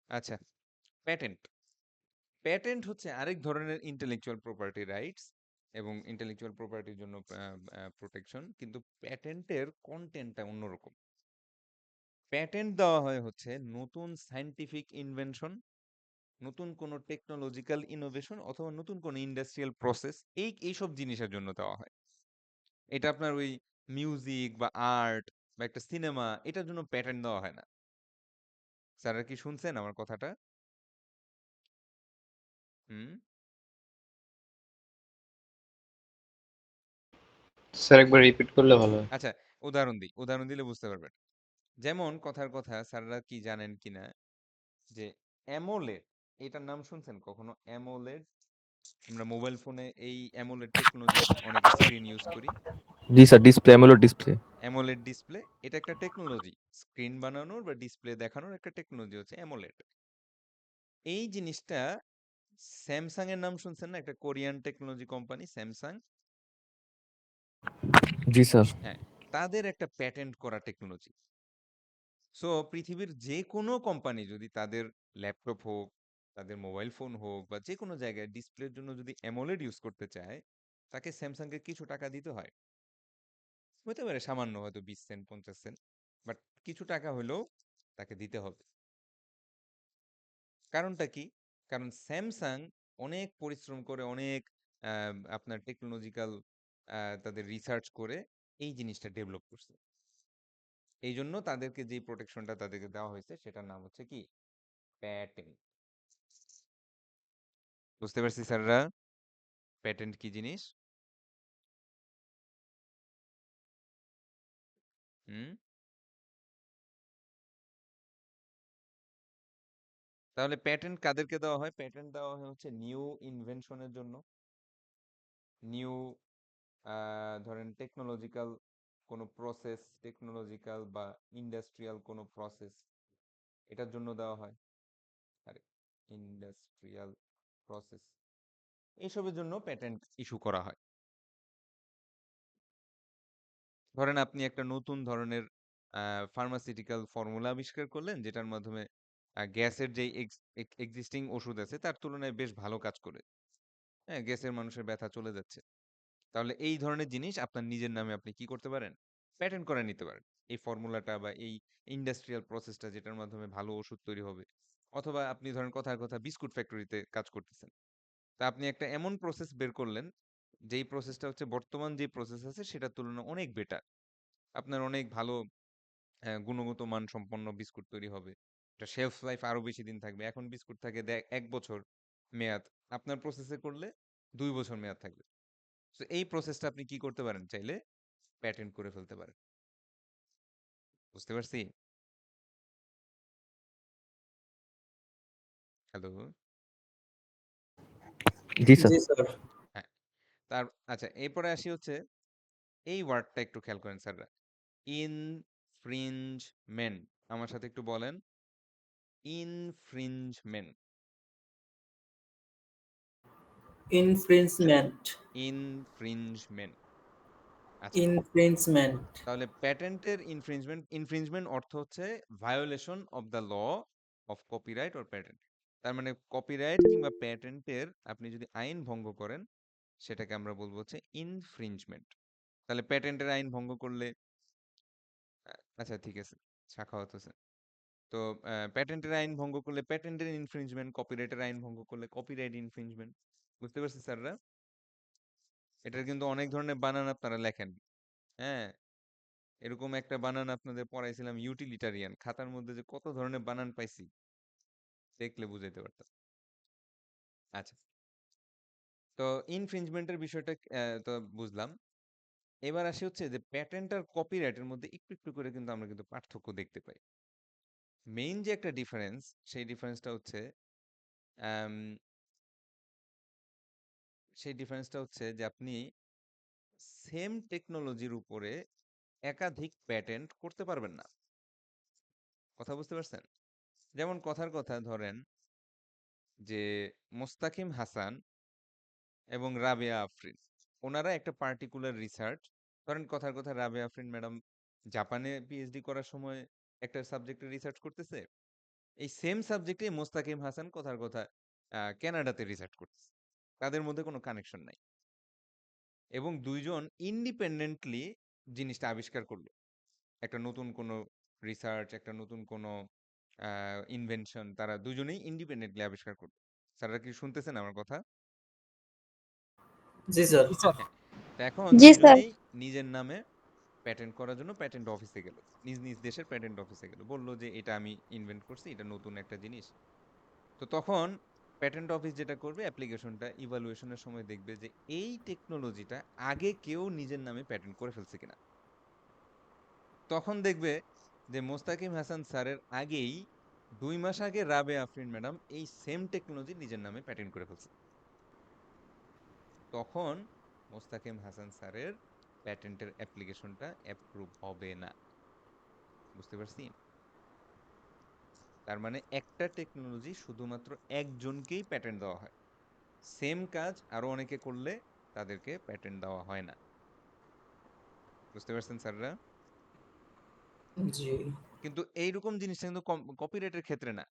আচ্ছা, প্যাটেন্ট। প্যাটেন্ট হচ্ছে আরেক ধরনের ইন্টেলেকচুয়াল প্রপার্টি রাইটস এবং ইন্টেলেকচুয়াল প্রপার্টির জন্য প্রোটেকশন, কিন্তু প্যাটেন্টের কন্টেন্টটা অন্যরকম। প্যাটেন্ট দেওয়া হয় হচ্ছে নতুন সায়েন্টিফিক ইনভেনশন, নতুন কোনো টেকনোলজিক্যাল ইনোভেশন, অথবা নতুন কোনো ইন্ডাস্ট্রিয়াল প্রসেস, এইসব জিনিসের জন্য দেওয়া হয়। এটা আপনার ওই মিউজিক বা আর্ট বা একটা সিনেমা, এটার জন্য প্যাটেন্ট দেওয়া হয় না। স্যাররা কি শুনছেন আমার কথাটা? হুম। স্যার একবার রিপিট করলে ভালো হয়। আচ্ছা, উদাহরণ দিলে বুঝতে পারবেন। যেমন কথার কথা, স্যাররা কি জানেন কিনা যে অ্যামোলেড, এটার নাম শুনছেন কখনো? অ্যামোলেড, আমরা মোবাইল ফোনে এই অ্যামোলেড টেকনোলজির অনেকে স্ক্রিন ইউজ করি। জি sir, display AMOLED display. AMOLED display, এটা একটা টেকনোলজি, স্ক্রিন বানানোর বা ডিসপ্লে দেখানোর একটা টেকনোলজি হচ্ছে অ্যামোলেড। এই জিনিসটা স্যামসাং এর নাম শুনছেন না? একটা কোরিয়ান টেকনোলজি কোম্পানি স্যামসাং। জি স্যার। হ্যাঁ, তাদের একটা প্যাটেন্ট করা টেকনোলজি। সো পৃথিবীর যে কোনো কোম্পানি যদি তাদের ল্যাপটপ হোক, তাদের মোবাইল ফোন হোক, বা যে কোনো জায়গায় ডিসপ্লের জন্য যদি অ্যামোলেড ইউজ করতে চায়, তাকে স্যামসাংকে কিছু টাকা দিতে হয়। হতে পারে সামান্য, হয়তো 20 সেন্ট 50 সেন্ট, বাট কিছু টাকা হলেও তাকে দিতে হবে। কারণটা কি? কারণ স্যামসাং অনেক পরিশ্রম করে, অনেক আপনার টেকনোলজিক্যাল তাদের রিসার্চ করে এই জিনিসটা ডেভেলপ করছে। এই জন্য তাদেরকে যে প্রোটেকশনটা তাদেরকে দেওয়া হয়েছে সেটার নাম হচ্ছে কি? প্যাটেন্ট। বুঝতে পারছি স্যাররা প্যাটেন্ট কি জিনিস? হুম। তাহলে প্যাটেন্ট কাদেরকে দেওয়া হয়? প্যাটেন্ট দেওয়া হয় হচ্ছে নিউ ইনভেনশনের জন্য, নিউ ধরেন টেকনোলজিক্যাল কোনো প্রসেস, টেকনোলজিক্যাল বা ইন্ডাস্ট্রিয়াল কোনো প্রসেস, এটার জন্য দেওয়া হয়। আরে, ইন্ডাস্ট্রিয়াল প্রসেস, এইসবের জন্য প্যাটেন্ট ইস্যু করা হয়। ধরেন আপনি একটা নতুন ধরনের ফার্মাসিউটিক্যাল ফর্মুলা আবিষ্কার করলেন যেটার মাধ্যমে গ্যাসের যে এক্সিস্টিং ওষুধ আছে তার তুলনায় বেশ ভালো কাজ করে। হ্যাঁ, গ্যাসের মানুষের ব্যথা চলে যাচ্ছে। তাহলে এই ধরনের জিনিস আপনার নিজের নামে আপনি কি করতে পারেন? প্যাটেন্ট করে নিতে পারেন। এই ফর্মুলাটা বা এই ইন্ডাস্ট্রিয়াল প্রসেসটা যেটার মাধ্যমে ভালো ওষুধ তৈরি হবে। অথবা আপনি ধরেন কথার কথা বিস্কুট ফ্যাক্টরিতে কাজ করতেছেন। তা আপনি একটা এমন প্রসেস বের করলেন, যেই প্রসেসটা হচ্ছে বর্তমান যে প্রসেস আছে সেটার তুলনায় অনেক বেটার। আপনার অনেক ভালো গুণগত মান সম্পন্ন বিস্কুট তৈরি হবে। এটা শেলফ লাইফ আরো বেশি দিন থাকবে। এখন বিস্কুট থাকে ১ বছর মেয়াদ। আপনার প্রসেসে করলে ২ বছর মেয়াদ থাকবে। সো এই প্রসেসটা আপনি কি করতে পারেন চাইলে? প্যাটেন্ট করে ফেলতে পারেন। বুঝতে পারছি? হ্যালো? জি স্যার। জি স্যার। হ্যাঁ। তার আচ্ছা এরপরে আসি হচ্ছে এই ওয়ার্ডটা একটু খেয়াল করেন স্যাররা। ইনফ্রিঞ্জমেন্ট। আমার সাথে একটু বলেন। ইনফ্রিঞ্জমেন্ট। ইনফ্রিঞ্জমেন্ট। ইনফ্রিঞ্জমেন্ট। আচ্ছা। ইনফ্রিঞ্জমেন্ট। তাহলে প্যাটেন্টের ইনফ্রিঞ্জমেন্ট অর্থ হচ্ছে violation of the law of copyright or patent. তার মানে কপিরাইট কিংবা প্যাটেন্টের আপনি যদি আইন ভঙ্গ করেন সেটাকে আমরা বলবো হচ্ছে ইনফ্রিঞ্জমেন্ট। তাহলে প্যাটেন্টের আইন ভঙ্গ করলে আচ্ছা ঠিক আছে, সাখাওয়াত হোসেন। তো প্যাটেন্টের আইন ভঙ্গ করলে প্যাটেন্টের ইনফ্রিঞ্জমেন্ট, কপিরাইটের আইন ভঙ্গ করলে কপিরাইট ইনফ্রিঞ্জমেন্ট। বুঝতে পারছি স্যাররা? এটার কিন্তু অনেক ধরনের বানান আপনারা লেখেন। হ্যাঁ, এরকম একটা বানান আপনাদের পড়াইছিলাম ইউটিলিটারিয়ান। খাতার মধ্যে যে কত ধরনের বানান পাইছি দেখলে বুঝাইতে পারতাম। আচ্ছা, তো ইনফ্রিঞ্জমেন্টের বিষয়টা তো বুঝলাম। এবার আসি হচ্ছে যে প্যাটেন্ট আর কপিরাইটের মধ্যে একটু একটু করে কিন্তু আমরা কিন্তু পার্থক্য দেখতে পাই। মেইন যে একটা ডিফারেন্স, সেই ডিফারেন্সটা হচ্ছে আম, যে আপনি সেম টেকনোলজির উপরে একাধিক প্যাটেন্ট করতে পারবেন না। কথা বুঝতে পারছেন? যেমন কথার কথা ধরেন যে মোস্তাকিম হাসান এবং রাবেয়া আফরিন, ওনারা একটা পার্টিকুলার রিসার্চ, ধরেন কথার কথা রাবেয়া আফরিন ম্যাডাম জাপানে পিএইচডি করার সময় একটা সাবজেক্টে রিসার্চ করতেছে, এই সেম সাবজেক্টে মোস্তাকিম হাসান কথার কথা কানাডাতে রিসার্চ করতেছে। তাদের মধ্যে কোনো কানেকশন নাই এবং দুইজন ইন্ডিপেন্ডেন্টলি জিনিসটা আবিষ্কার করলো। একটা নতুন কোনো রিসার্চ, একটা নতুন কোনো ইনভেনশন, তারা দুজনেই ইন্ডিপেন্ডেন্টলি আবিষ্কার করলো। স্যাররা কি শুনতেছেন আমার কথা? জি স্যার। হ্যাঁ। তো এখন জি স্যার। দুজনেই নিজের নামে প্যাটেন্ট করার জন্য প্যাটেন্ট অফিসে গেল। নিজ নিজ দেশের প্যাটেন্ট অফিসে গেল। বলল যে এটা আমি ইনভেন্ট করছি, এটা নতুন একটা জিনিস। তো তখন প্যাটেন্ট অফিস যেটা করবে, অ্যাপ্লিকেশনটা ইভালুয়েশনের সময় দেখবে যে এই টেকনোলজিটা আগে কেউ নিজের নামে প্যাটেন্ট করে ফেলছে কিনা। তখন দেখবে যে মোস্তাকিম হাসান স্যারের আগেই ২ মাস আগে রাবে আফরিন ম্যাডাম এই সেম টেকনোলজি নিজের নামে প্যাটেন্ট করে ফেলছে। তখন মোস্তাকিম হাসান স্যারের প্যাটেন্টের অ্যাপ্লিকেশনটা অ্যাপ্রুভ হবে না। বুঝতে পারছি? তার মানে একটা টেকনোলজি শুধুমাত্র একজনকেই প্যাটেন্ট দেওয়া হয়। সেম কাজ আরো অনেকে করলে তাদেরকে প্যাটেন্ট দেওয়া হয় না। বুঝতে পারছেন স্যাররা? জি। কিন্তু এইরকম জিনিসটা কিন্তু কপিরাইটের ক্ষেত্রে না।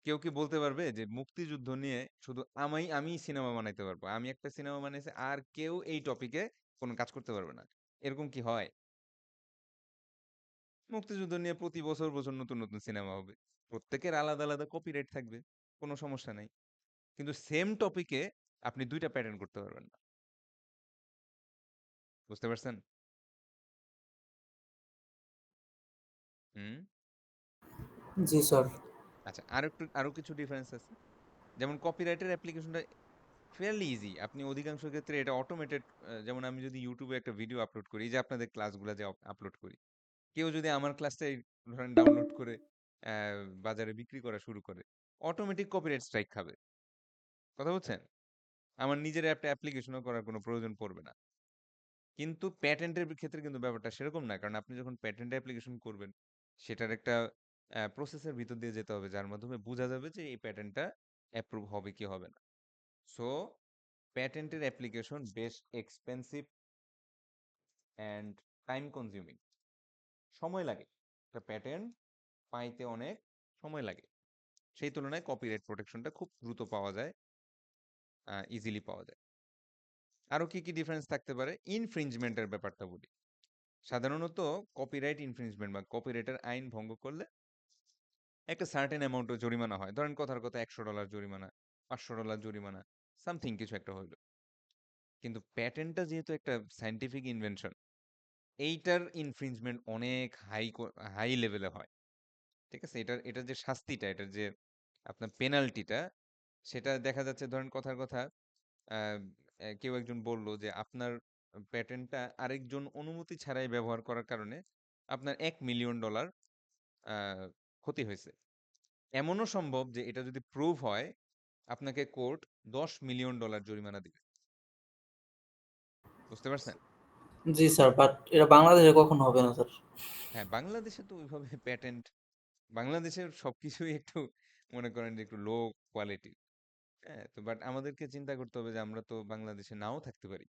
কেউ কি বলতে পারবে যে মুক্তিযুদ্ধ নিয়ে শুধু আমি সিনেমা বানাইতে পারবো, আমি একটা সিনেমা বানাইছি আর কেউ এই টপিকে কোনো কাজ করতে পারবে না? এরকম কি হয়? মুক্তিযুদ্ধ নিয়ে প্রতি বছর বছর নতুন নতুন সিনেমা হবে, প্রত্যেকের আলাদা আলাদা কপিরাইট থাকবে, কোনো সমস্যা নাই। কিন্তু সেম টপিকে আপনি ২টা প্যাটার্ন করতে পারবেন না। বুঝতে পারছেন? হুম। জি স্যার। আচ্ছা, আরো কিছু ডিফারেন্স আছে। যেমন কপিরাইটের অ্যাপ্লিকেশনটা ফেয়ারলি ইজি। আপনি অধিকাংশ ক্ষেত্রে এটা অটোমেটেড। যেমন আমি যদি ইউটিউবে একটা ভিডিও আপলোড করি, এই যে আপনাদের ক্লাসগুলো যে আপলোড করি, কেউ যদি আমার ক্লাসটাই ধরেন ডাউনলোড করে বাজারে বিক্রি করা শুরু করে, অটোমেটিক কপিরাইট স্ট্রাইক খাবে। কথা বুঝছেন? আমার নিজের একটা অ্যাপ্লিকেশনও করার কোনো প্রয়োজন পড়বে না। কিন্তু প্যাটেন্টের ক্ষেত্রে কিন্তু ব্যাপারটা সেরকম না। কারণ আপনি যখন প্যাটেন্ট অ্যাপ্লিকেশন করবেন, সেটার একটা প্রসেসের ভিতর দিয়ে যেতে হবে, যার মাধ্যমে বোঝা যাবে যে এই প্যাটেন্টটা অ্যাপ্রুভ হবে কি হবে না। সো প্যাটেন্টের অ্যাপ্লিকেশন বেশ এক্সপেন্সিভ অ্যান্ড টাইম কনজিউমিং। সময় লাগে। একটা প্যাটেন্ট পাইতে অনেক সময় লাগে। সেই তুলনায় কপিরাইট প্রোটেকশনটা খুব দ্রুত পাওয়া যায়, ইজিলি পাওয়া যায়। আরো কি কি ডিফারেন্স থাকতে পারে? ইনফ্রিঞ্জমেন্টের ব্যাপারটা বলি। সাধারণত কপিরাইট ইনফ্রিঞ্জমেন্ট বা কপিরাইটের আইন ভঙ্গ করলে একটা সার্টেন অ্যামাউন্টের জরিমানা হয়। ধরেন কথার কথা $100 জরিমানা, $500 জরিমানা, সামথিং কিছু একটা হইলো। কিন্তু প্যাটেন্টটা যেহেতু একটা সায়েন্টিফিক ইনভেনশন, এইটার ইনফ্রিঞ্জমেন্ট অনেক হাই লেভেলে হয়। ঠিক আছে? এটার এটার যে শাস্তিটা, এটার যে আপনার পেনাল্টিটা, সেটা দেখা যাচ্ছে ধরেন কথার কথা কেউ একজন বলল যে আপনার প্যাটেন্টটা আরেকজন অনুমতি ছাড়াই ব্যবহার করার কারণে আপনার $1 মিলিয়ন ক্ষতি হয়েছে। এমনও সম্ভব যে এটা যদি প্রুভ হয়, আপনাকে কোর্ট $10 মিলিয়ন জরিমানা দিবে। বুঝতে পারছেন? জি স্যার, বাট এটা বাংলাদেশে কখনো হবে না স্যার। হ্যাঁ, বাংলাদেশে তো ওইভাবে প্যাটেন্ট, বাংলাদেশের সবকিছুই একটু মনে করেন যে একটু লো কোয়ালিটি। হ্যাঁ, তো বাট আমাদেরকে চিন্তা করতে হবে যে আমরা তো বাংলাদেশে নাও থাকতে পারি।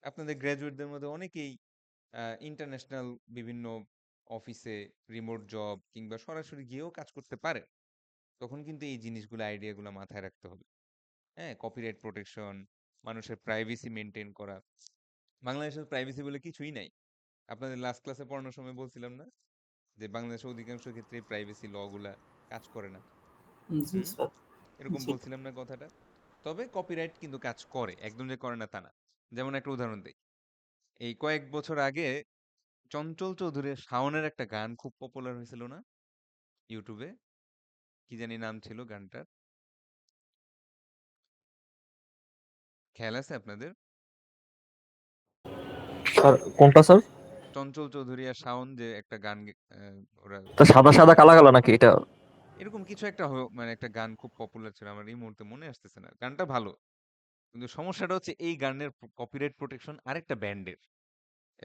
আপনাদের গ্র্যাজুয়েটদের মধ্যে অনেকেই ইন্টারন্যাশনাল বিভিন্ন অফিসে রিমোট জব কিংবা সরাসরি গিয়েও কাজ করতে পারে। তখন কিন্তু এই জিনিসগুলো, আইডিয়াগুলো মাথায় রাখতে হবে। হ্যাঁ, কপিরাইট প্রোটেকশন, মানুষের প্রাইভেসি মেনটেন করা। বাংলাদেশের প্রাইভেসি বলে কিছুই নাই। আপনাদের লাস্ট ক্লাসে পড়ানোর সময় বলছিলাম না যে বাংলাদেশের অধিকাংশ ক্ষেত্রে প্রাইভেসি ল গুলা কাজ করে না। জি হুম, স্যার। এরকম জি। বলছিলাম না কথাটা? তবে কপিরাইট কিন্তু কাজ করে, একদম যে করে না তা না। যেমন একটা উদাহরণ দেই, এই কয়েক বছর আগে চঞ্চল চৌধুরীর শাওনের একটা গান খুব পপুলার হয়েছিল না ইউটিউবে? কি জানি নাম ছিল গানটার, খেয়াল আছে আপনাদের? স্যার কোনটা স্যার? চঞ্চল চৌধুরী আর শাওন যে একটা গান ওরা তা সাদা সাদা কালা কালা নাকি এটা? এরকম কিছু একটা মানে একটা গান খুব পপুলার ছিল, আমার এই মুহূর্তে মনে আসতেছে না। গানটা ভালো, কিন্তু সমস্যাটা হচ্ছে এই গানের কপিরাইট প্রোটেকশন আরেকটা ব্যান্ডের,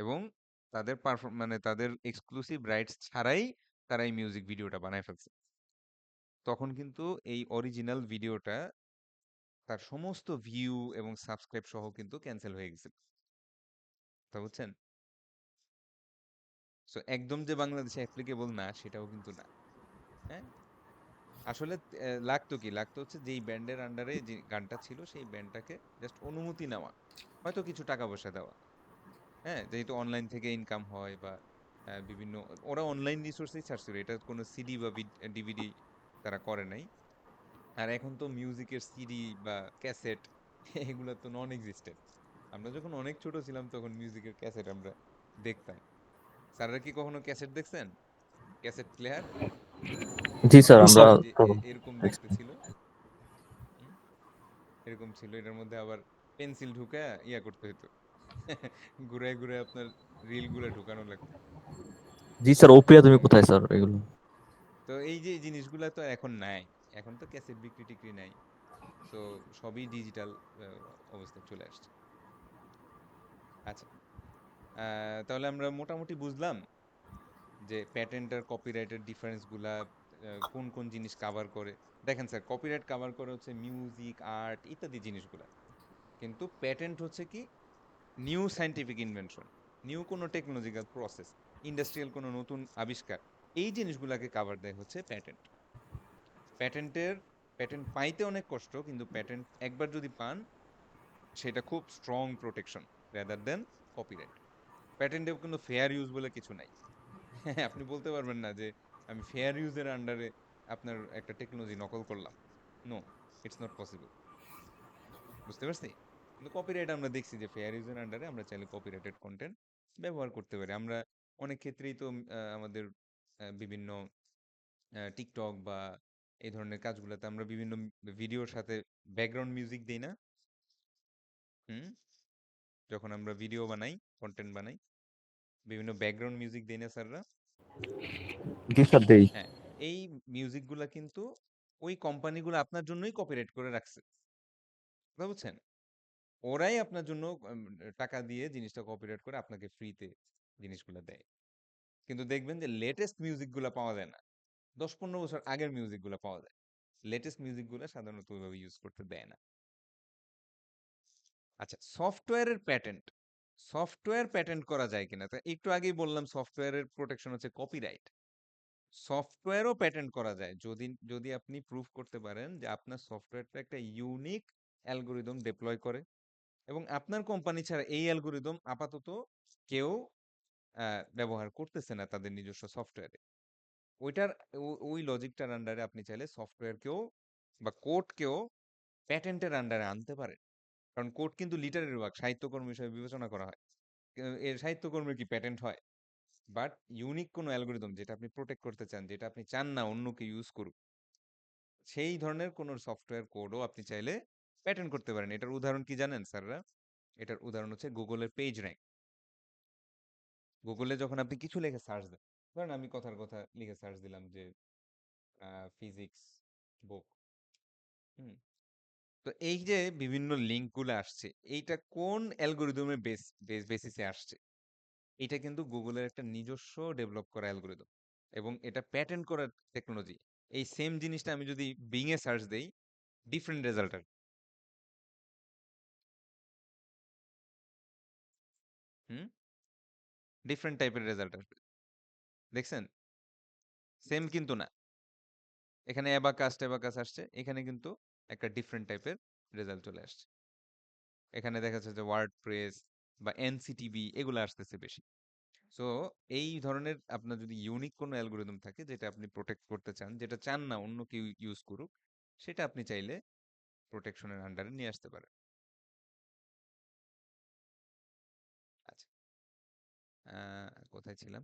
এবং তাদের পারফর্ম মানে তাদের এক্সক্লুসিভ রাইটস ছাড়াই তারা এই মিউজিক ভিডিওটা বানায় ফেলছে। তখন কিন্তু এই অরিজিনাল ভিডিওটা তার সমস্ত ভিউ এবং সাবস্ক্রাইব সহ কিন্তু ক্যান্সেল হয়ে গেছিল। তা বুঝছেন? সো একদম যে বাংলাদেশে অ্যাপ্লিকেবল না সেটাও কিন্তু না। হ্যাঁ, আসলে লাগতো কি, লাগতো হচ্ছে যেই ব্যান্ডের আন্ডারে যে গানটা ছিল সেই ব্যান্ডটাকে জাস্ট অনুমতি নেওয়া, হয়তো কিছু টাকা পয়সা দেওয়া। হ্যাঁ, যেহেতু অনলাইন থেকে ইনকাম হয় বা বিভিন্ন, ওরা অনলাইন রিসোর্সেই ছাড়ছিল, এটা কোনো সিডি বা ডিভিডি তারা করে নাই। আর এখন তো মিউজিকের সিডি বা ক্যাসেট এগুলো তো নন এক্সিস্টেন্ট। আমরা যখন অনেক ছোট ছিলাম তখন মিউজিকের ক্যাসেট আমরা দেখতাম। স্যাররা কি কখনো ক্যাসেট দেখছেন? ক্যাসেট প্লেয়ার জি স্যার, আমরা যে তো এরকম দেখছি। দেখতে ছিল। হুম, এরকম ছিল, এটার মধ্যে আবার পেন্সিল ঢুকায় ইয়া করতে হতো। ঘুরায় ঘুরায় আপনার রিল গুলা ঢুকানো লাগতো। জি স্যার, ওপিয়া তুমি কোথায় স্যার এগুলো? তো এই যে এই জিনিসগুলা তো এখন নাই, এখন তো ক্যাসেট বিক্রি টিক্রি নাই। তো সবই ডিজিটাল অবস্থায় চলে আসছে। আচ্ছা, তাহলে আমরা মোটামুটি বুঝলাম যে প্যাটেন্ট আর কপিরাইটের ডিফারেন্স গুলা, কোন কোন জিনিস কাভার করে। দেখেন স্যার, কপিরাইট কাভার করে হচ্ছে মিউজিক, আর্ট ইত্যাদি জিনিসগুলা, কিন্তু প্যাটেন্ট হচ্ছে কি নিউ সায়েন্টিফিক ইনভেনশন, নিউ কোনো টেকনোলজিক্যাল প্রসেস, ইন্ডাস্ট্রিয়াল কোনো নতুন আবিষ্কার, এই জিনিসগুলাকে কাভার দেয় হচ্ছে প্যাটেন্ট। প্যাটেন্টের প্যাটেন্ট পাইতে অনেক কষ্ট, কিন্তু প্যাটেন্ট একবার যদি পান সেটা খুব strong protection rather than copyright. প্যাটেন্টে কিন্তু ফেয়ার ইউজ বলে কিছু নাই। হ্যাঁ, আপনি বলতে পারবেন না যে আমি ফেয়ার ইউজের আন্ডারে আপনার একটা টেকনোলজি নকল করলাম। No, it's not possible. বুঝতে পারছি? কিন্তু কপিরাইট আমরা দেখছি যে ফেয়ার ইউজের আন্ডারে আমরা চাইলে কপিরাইটেড কন্টেন্ট ব্যবহার করতে পারি। আমরা অনেক ক্ষেত্রেই তো আমাদের বিভিন্ন টিকটক বা এই ধরনের কাজগুলোতে আমরা বিভিন্ন ভিডিওর সাথে ব্যাকগ্রাউন্ড মিউজিক দেই না? হুম, যখন আমরা ভিডিও বানাই, কন্টেন্ট বানাই, বিভিন্ন ব্যাকগ্রাউন্ড মিউজিক দেই না স্যাররা? জি স্যার, দেই। হ্যাঁ, এই মিউজিকগুলা কিন্তু ওই কোম্পানিগুলো আপনার জন্যই কপিরাইট করে রাখছে। কথা বুঝছেন? ওরাই আপনার জন্য টাকা দিয়ে জিনিসটা কপিরাইট করে আপনাকে ফ্রিতে জিনিসগুলা দেয়। কিন্তু দেখবেন যে লেটেস্ট মিউজিকগুলা পাওয়া যায় না। 10-15 বছর আগের মিউজিকগুলা পাওয়া যায়। লেটেস্ট মিউজিকগুলা সাধারণত ওইভাবে ইউজ করতে দেয় না। আচ্ছা, সফটওয়্যারের প্যাটেন্ট। সফটওয়্যার প্যাটেন্ট করা যায় কিনা? তো একটু আগেই বললাম সফটওয়্যারের প্রোটেকশন হচ্ছে কপিরাইট। সফটওয়্যারও প্যাটেন্ট করা যায় যদি যদি আপনি প্রুফ করতে পারেন যে আপনার সফটওয়্যারটা একটা ইউনিক অ্যালগোরিদম ডিপ্লয় করে এবং আপনার কোম্পানি ছাড়া এই অ্যালগোরিদম আপাতত কেউ ব্যবহার করতেছে না তাদের নিজস্ব সফটওয়্যারে। ওইটার ওই লজিকটার আন্ডারে আপনি চাইলে সফটওয়্যারকেও বা কোডকেও প্যাটেন্টের আন্ডারে আনতে পারেন। কারণ কোড কিন্তু লিটারেরি ওয়ার্ক, সাহিত্যকর্ম হিসেবে বিবেচনা করা হয়। এর সাহিত্যকর্মের কি প্যাটেন্ট হয়? বাট ইউনিক কোনো অ্যালগোরিদম যেটা আপনি প্রোটেক্ট করতে চান, যেটা আপনি চান না অন্য কেউ ইউজ করুক, সেই ধরনের কোনো সফটওয়্যার কোডও আপনি চাইলে প্যাটেন্ট করতে পারেন। এটার উদাহরণ কি জানেন স্যাররা? এটার উদাহরণ হচ্ছে গুগলের পেজ র্যাঙ্ক। গুগলে যখন আপনি কিছু লিখে সার্চ দেন, ধরেন আমি কথার কথা লিখে সার্চ দিলাম যে ফিজিক্স বুক, হুম, তো এই যে বিভিন্ন লিঙ্কগুলো আসছে, এইটা কোন অ্যালগোরিদমের বেসিসে আসছে? এটা কিন্তু গুগলের একটা নিজস্ব ডেভেলপ করা অ্যালগোরিদম এবং এটা প্যাটেন্ট করার টেকনোলজি। এই সেম জিনিসটা আমি যদি বিং এ সার্চ দেই, ডিফারেন্ট রেজাল্ট আসবে। হুম, ডিফারেন্ট টাইপের রেজাল্ট আসবে। দেখছেন? সেম কিন্তু না। এখানে অ্যাবাকাস আসছে, এখানে কিন্তু একটা ডিফারেন্ট টাইপের রেজাল্ট চলে আসছে। এখানে দেখা যাচ্ছে যে ওয়ার্ড প্রেস বা এনসিটিবি এগুলো আসতেছে বেশি। সো এই ধরনের আপনার যদি ইউনিক কোনো অ্যালগোরিদম থাকে যেটা আপনি প্রোটেক্ট করতে চান, যেটা চান না অন্য কেউ ইউজ করুক, সেটা আপনি চাইলে প্রোটেকশনের আন্ডারে নিয়ে আসতে পারেন। আচ্ছা, কোথায় ছিলাম?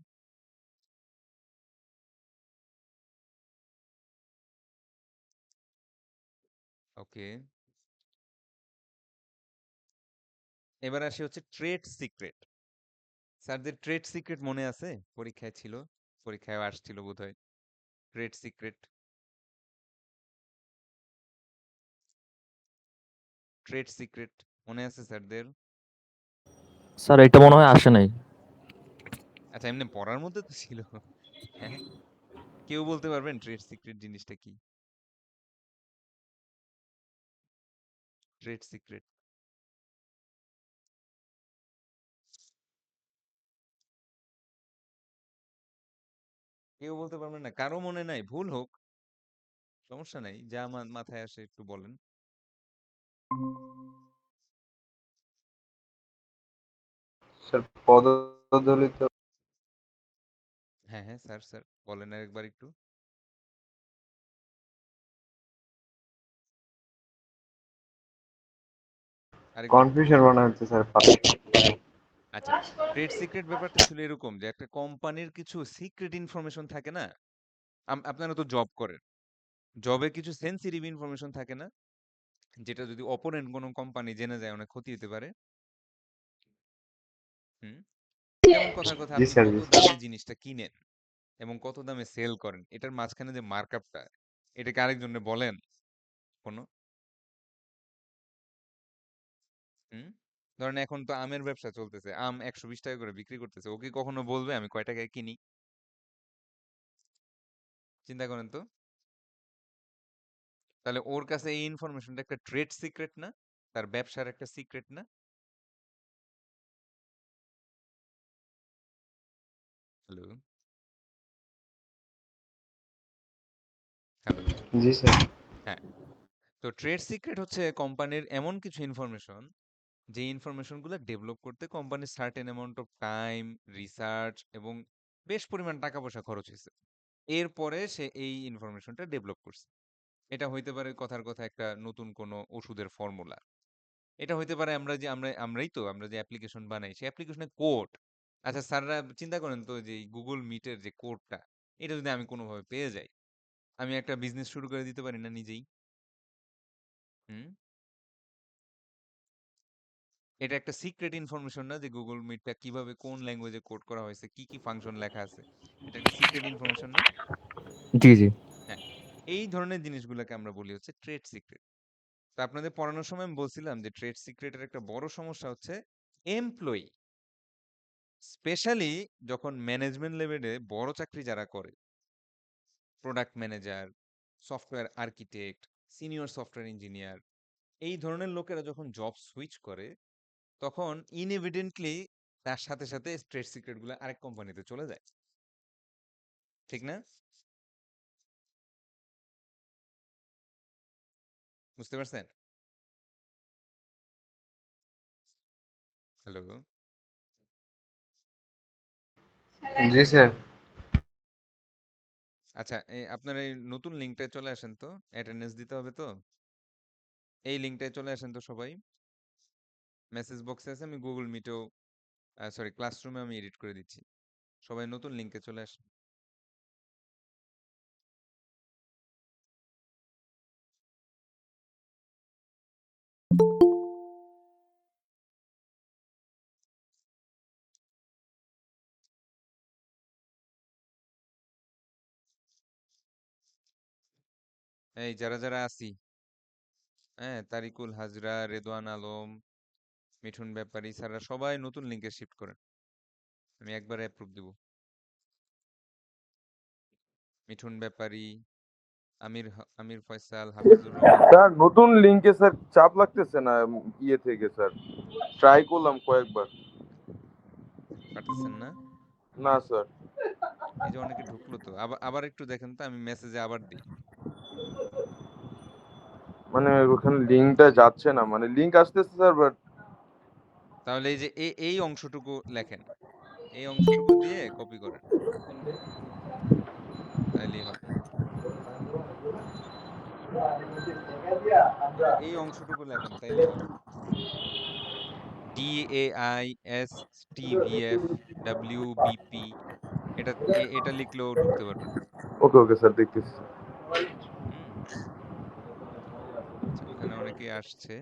ওকে, এবার আসি হচ্ছে ট্রেড সিক্রেট। স্যারদের ট্রেড সিক্রেট মনে আছে? পরীক্ষায় ছিল, পরীক্ষায় আসছিল বোধহয়। ট্রেড সিক্রেট, ট্রেড সিক্রেট মনে আছে স্যারদের? স্যার এটা মনে হয় আসে নাই। আচ্ছা, এমনি পড়ার মধ্যে তো ছিল। হ্যাঁ, কেউ বলতে পারবেন ট্রেড সিক্রেট জিনিসটা কি? ট্রেড সিক্রেট কেউ বলতে পারবেন না? কারো মনে নাই? ভুল হোক, সমস্যা নাই, যা মাথায় আসে একটু বলেন। স্যার পদদলিত হ্যাঁ হ্যাঁ স্যার, স্যার বলেন আর একবার একটু। আরেকবার। কনফিউশন মনে হচ্ছে স্যার। আচ্ছা, ট্রেড সিক্রেট ব্যাপারটা ছিল এরকম যে একটা কোম্পানির কিছু সিক্রেট ইনফরমেশন থাকে না? আপনারা তো জব করেন, জবে কিছু সেন্সিটিভ ইনফরমেশন থাকে না, যেটা যদি অপোনেন্ট কোনো কোম্পানি জেনে যায় অনেক ক্ষতি হতে পারে। হুম, যেমন কথার কথা জি আপনি স্যার, কত জি স্যার। দামে জিনিসটা কিনেন এবং কত দামে সেল করেন, এটার মাঝখানে যে মার্কআপটা, এটাকে আরেকজনে বলেন কোনো? হুম, ধরেন এখন তো আমের ব্যবসা চলতেছে, আম 120 টাকা করে বিক্রি করতেছে, ও কি কখনো বলবে আমি কয় টাকায় কিনি? চিন্তা করেন তো। তাহলে ওর কাছে এই ইনফরমেশনটা একটা ট্রেড সিক্রেট না? তার ব্যবসার একটা সিক্রেট না? Hello, hello. জি স্যার। হ্যাঁ, তো ট্রেড সিক্রেট হচ্ছে কোম্পানির এমন কিছু ইনফরমেশন, যে ইনফরমেশনগুলো ডেভেলপ করতে কোম্পানির certain amount of time, research এবং বেশ পরিমাণ টাকা পয়সা খরচ হয়েছে। এরপরে সে এই ইনফরমেশনটা ডেভেলপ করছে। এটা হইতে পারে কথার কথা একটা নতুন কোনো ওষুধের ফর্মুলা। এটা হইতে পারে আমরা যে অ্যাপ্লিকেশন বানাই সেই অ্যাপ্লিকেশনের কোড। আচ্ছা স্যাররা চিন্তা করেন তো যে গুগল মিটের যে কোডটা, এটা যদি আমি কোনোভাবে পেয়ে যাই, আমি একটা বিজনেস শুরু করে দিতে পারি না নিজেই? হুম, এটা একটা সিক্রেট ইনফরমেশন না যে গুগল মিটটা কিভাবে কোন ল্যাঙ্গুয়েজে কোড করা হয়েছে, কি কি ফাংশন লেখা আছে? এটা একটা সিক্রেট ইনফরমেশন না? জি, জি। হ্যাঁ, এই ধরনের জিনিসগুলোকে আমরা বলি হচ্ছে ট্রেড সিক্রেট। তো আপনাদের পড়ানোর সময় আমি বলছিলাম যে ট্রেড সিক্রেটের একটা বড় সমস্যা হচ্ছে এমপ্লয়ি, স্পেশালি যখন ম্যানেজমেন্ট লেভেলে বড় চাকরি যারা করে, product manager, software architect, senior software engineer, এই ধরনের লোকেরা যখন জব সুইচ করে, তখন ইনএভিডেন্টলি তার সাথে সাথে ট্রেড সিক্রেট গুলো আরেক কোম্পানিতে চলে যায়, ঠিক না? বুঝতে পারছেন? হ্যালো? জি স্যার। আচ্ছা, আপনার এই নতুন লিঙ্কটায় চলে আসেন তো। অ্যাটেন্ডেন্স দিতে হবে তো। এই লিঙ্কটায় চলে আসেন তো সবাই। মেসেজ বক্সে আছে, আমি গুগল মিটেও সরি ক্লাসরুমে আমি এডিট করে দিচ্ছি। সবাই নতুন লিঙ্কে চলে আসেন। এই যারা যারা আছি, হ্যাঁ, তারিকুল হাজরা, রেদওয়ান আলম, মিঠুন ব্যাপারী স্যাররা সবাই নতুন লিঙ্কে শিফট করেন। আমি একবার অ্যাপ্রুভ দিব। মিঠুন ব্যাপারী, আমির ফয়সাল, হাফিজুর রহমান। স্যার নতুন লিঙ্কে স্যার চাপ লাগতেছে না ইয়ে থেকে স্যার ট্রাই করলাম কয়েকবার পারতেছেন না? না স্যার এই যে অনেকে ঢুকলো তো, আবার আবার একটু দেখেন তো, আমি মেসেজে আবার দিই। মানে ওখানে লিঙ্কটা যাচ্ছে না মানে লিঙ্ক আসতেছে স্যার বাট তাহলে এই যে এই অংশটুকু লেখেন, এই অংশটুকু দিয়ে কপি করেন, তাইলেই হবে। এই অংশটুকু লেখেন, তাইলেই হবে। DAISTVF এটা এটা লিখলেও ঢুকতে পারবেন। ওকে ওকে স্যার দেখতেছি হুম। আচ্ছা, ওখানে অনেকেই আসছে।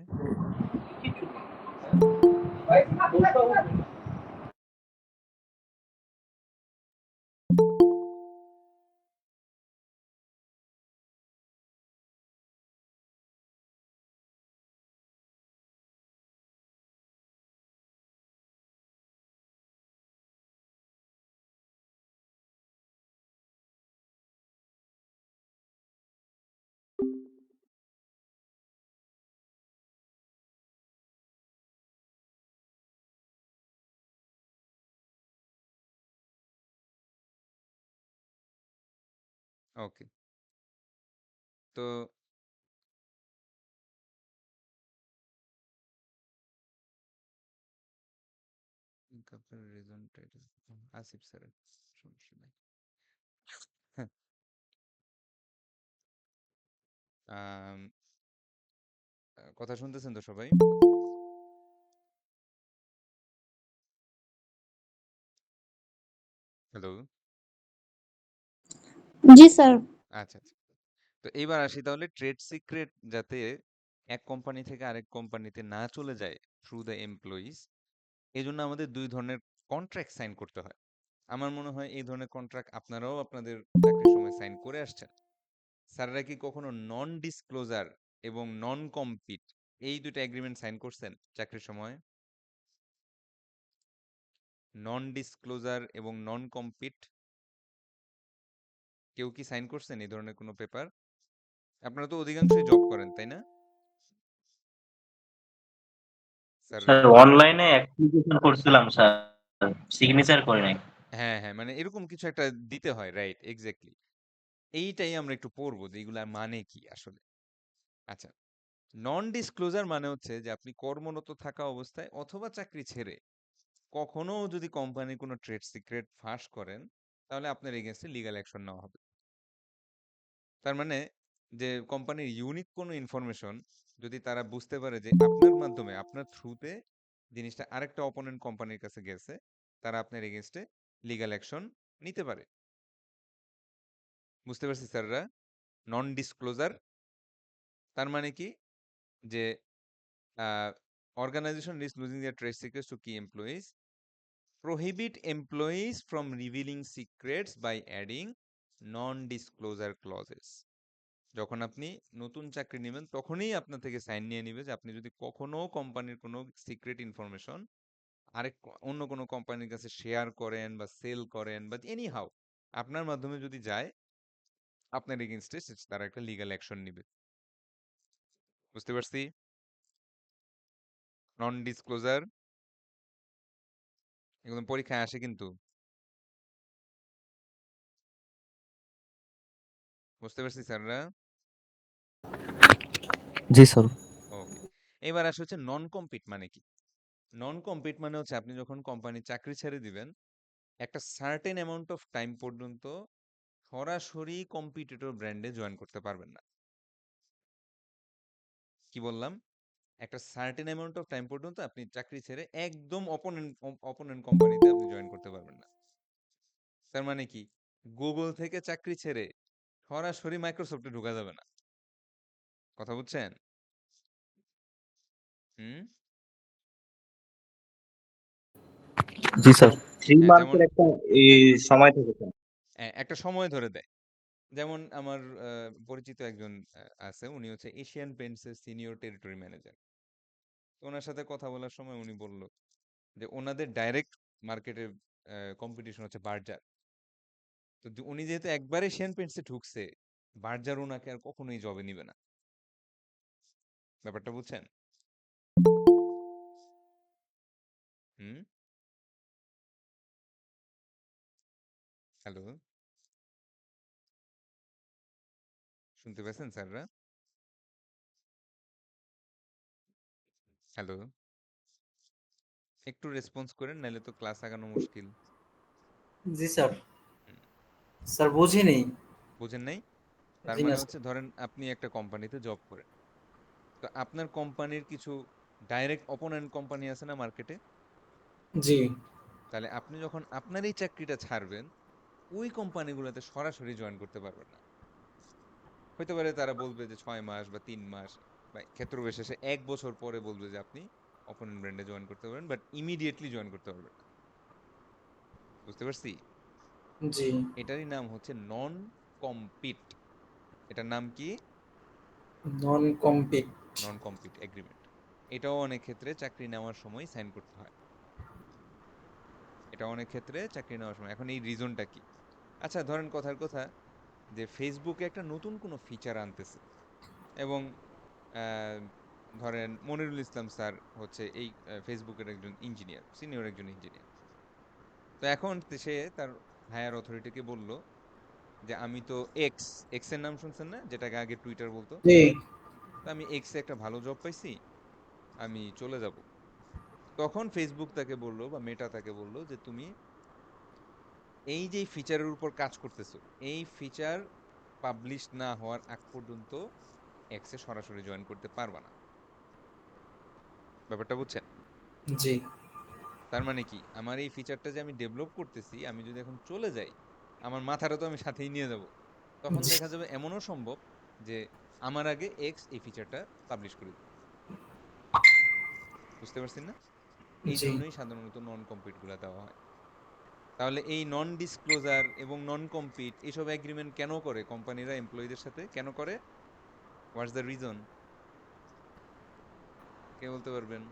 ওকে, তো আপনার রেজনটা এটা আসিফ স্যারের, সমস্যা নাই। আম, কথা শুনতেছেন তো সবাই? হ্যালো? জি স্যার। আচ্ছা আচ্ছা, তো এইবার আসি তাহলে ট্রেড সিক্রেট যাতে এক কোম্পানি থেকে আরেক কোম্পানিতে না চলে যায় থ্রু দ্য এমপ্লয়িজ, এই জন্য আমাদের দুই ধরনের কন্ট্রাক্ট সাইন করতে হয়। আমার মনে হয় এই ধরনের কন্ট্রাক্ট আপনারাও আপনাদের চাকরির সময় সাইন করে আসছেন। স্যাররা কি কখনো নন ডিসক্লোজার এবং নন কম্পিট এই দুটো এগ্রিমেন্ট সাইন করছেন চাকরির সময়? নন ডিসক্লোজার এবং নন কম্পিট কেউ কি সাইন করছেন এই ধরনের কোনো পেপার? আপনারা তো অধিকাংশই জব করেন, তাই না স্যাররা? স্যার অনলাইনে অ্যাপ্লিকেশন করছিলাম স্যার, সিগনেচার করে নাই। হ্যাঁ হ্যাঁ, মানে এরকম কিছু একটা দিতে হয়, রাইট, এক্স্যাক্টলি। এইটাই আমরা একটু পড়বো যে এগুলা মানে কি আসলে। আচ্ছা, নন ডিসক্লোজার মানে হচ্ছে যে আপনি কর্মরত থাকা অবস্থায় অথবা চাকরি ছেড়ে কখনো যদি কোম্পানির কোনো ট্রেড সিক্রেট ফাঁস করেন, তাহলে আপনার এগেনস্টে লিগ্যাল অ্যাকশন নেওয়া হবে। তার মানে যে কোম্পানির ইউনিক কোনো ইনফরমেশন যদি তারা বুঝতে পারে যে আপনার মাধ্যমে, আপনার থ্রুতে জিনিসটা আরেকটা অপোনেন্ট কোম্পানির কাছে গেছে, তারা আপনার এগেনস্টে লিগ্যাল অ্যাকশন নিতে পারে। বুঝতে পারছি স্যাররা? নন ডিসক্লোজার তার মানে কি, যে organization risks losing their trade secrets to key employees, prohibit employees from revealing secrets by adding non-disclosure clauses. যখন আপনি নতুন চাকরি নেবেন তখনই আপনার থেকে সাইন নিয়ে নিবে যে আপনি যদি কখনো কোম্পানির কোনো সিক্রেট ইনফরমেশন অন্য কোনো কোম্পানির কাছে শেয়ার করেন বা সেল করেন বা এনি হাউ আপনার মাধ্যমে যদি যায়, আপনার এগেনস্টে তারা একটা লিগ্যাল অ্যাকশন নিবে। বুঝতে পারছি? নন ডিসক্লোজার এগুলো পরীক্ষায় আসে কিন্তু। বুঝতে পারছি স্যাররা? জি স্যার। ওকে, এবার আসে হচ্ছে নন কম্পিট মানে কি। নন কম্পিট মানে হচ্ছে আপনি যখন কোম্পানি চাকরি ছেড়ে দিবেন, একটা সার্টেন অ্যামাউন্ট অফ টাইম পর্যন্ত সরাসরি কম্পিটিটর ব্র্যান্ডে জয়েন করতে পারবেন না। কি বললাম? একটা সার্টেন অ্যামাউন্ট অফ টাইম পর্যন্ত আপনি চাকরি ছেড়ে একদম অপোনেন্ট কোম্পানিতে আপনি জয়েন করতে পারবেন না। তার মানে কি, গুগল থেকে চাকরি ছেড়ে সরাসরি মাইক্রোসফটে ঢোকা যাবে না। কথা বুঝছেন? হুম। জি স্যার। 3 যেমন মান্থের একটা হ্যাঁ, সময় থাকে স্যার। একটা সময় ধরে দেয়। যেমন আমার পরিচিত একজন আছে, উনি হচ্ছে এশিয়ান পেইন্টসের সিনিয়র টেরিটরি ম্যানেজার। ওনার সাথে কথা বলার সময় উনি বলল যে ওনাদের ডাইরেক্ট মার্কেটে কম্পিটিশন হচ্ছে বার্জার। তো উনি যেহেতু একবার এশিয়ান পেইন্টসে ঢুকছে, বার্জার ওনাকে আর কখনোই জবে নিবে না। ব্যাপারটা বুঝছেন? হুম। হ্যালো, শুনতে পেয়েছেন স্যাররা? হ্যালো, একটু রেসপন্স করেন, নাহলে তো ক্লাস আগানো মুশকিল। জি স্যার। হুম, স্যার বুঝিনি। বুঝেন নাই? তার জি না মানে স্যার। হচ্ছে ধরেন আপনি একটা কোম্পানিতে জব করেন, তো আপনার কোম্পানির কিছু ডাইরেক্ট অপোনেন্ট কোম্পানি আছে না মার্কেটে? জি। তাহলে আপনি যখন আপনার এই চাকরিটা ছাড়বেন, ওই কোম্পানিগুলোতে সরাসরি জয়েন করতে পারবেন না। হইতে পারে তারা বলবে যে 6 মাস বা 3 মাস, বা ক্ষেত্র বিশেষে 1 বছর পরে বলবে যে আপনি অপোনেন্ট ব্র্যান্ডে জয়েন করতে পারবেন, বাট ইমিডিয়েটলি জয়েন করতে পারবেন না। বুঝতে পারছি? জি। এটারই নাম হচ্ছে নন কম্পিট। এটার নাম কি? নন কম্পিট। নন কম্পিট এগ্রিমেন্ট। এটাও অনেক ক্ষেত্রে চাকরি নেওয়ার সময় সাইন করতে হয়। এটা অনেক ক্ষেত্রে চাকরি নেওয়ার সময়। এখন এই রিজনটা কি? আচ্ছা, ধরেন কথার কথা যে ফেসবুকে একটা নতুন কোনো ফিচার আনতেছে, এবং আহ, ধরেন মনিরুল ইসলাম স্যার হচ্ছে এই ফেসবুকের একজন ইঞ্জিনিয়ার, সিনিয়র একজন ইঞ্জিনিয়ার। তো এখন সে তার হায়ার অথরিটিকে বলল যে আমি তো এক্স, এক্স এর নাম শুনছেন না, যেটাকে আগে টুইটার বলতো? জি। তো আমি এক্স এ একটা ভালো জব পাইছি, আমি চলে যাব। তখন ফেসবুক তাকে বললো বা মেটা তাকে বললো যে তুমি এই যে ফিচারের উপর কাজ করতেছো, এই ফিচার পাবলিশ না হওয়ার আগ পর্যন্ত এক্সে সরাসরি জয়েন করতে পারবা না। ব্যাপারটা বুঝছেন? জি। তার মানে কি, আমার এই ফিচারটা যে আমি ডেভেলপ করতেছি, আমি যদি এখন চলে যাই, আমার মাথাটা তো আমি সাথেই নিয়ে যাব। তখন জি। দেখা যাবে এমনও সম্ভব যে আমার আগে এক্স এই ফিচারটা পাবলিশ করে দিবে। বুঝতে পারছেন না? এই জি। জন্যই সাধারণত নন কম্পিট গুলা দেওয়া হয়। তাহলে এই নন ডিসক্লোজার এবং নন কম্পিট এইসব এগ্রিমেন্ট কেন করে কোম্পানিরা এমপ্লয়ীদের সাথে, কেন করে? What's the reason? কে বলতে পারবেন?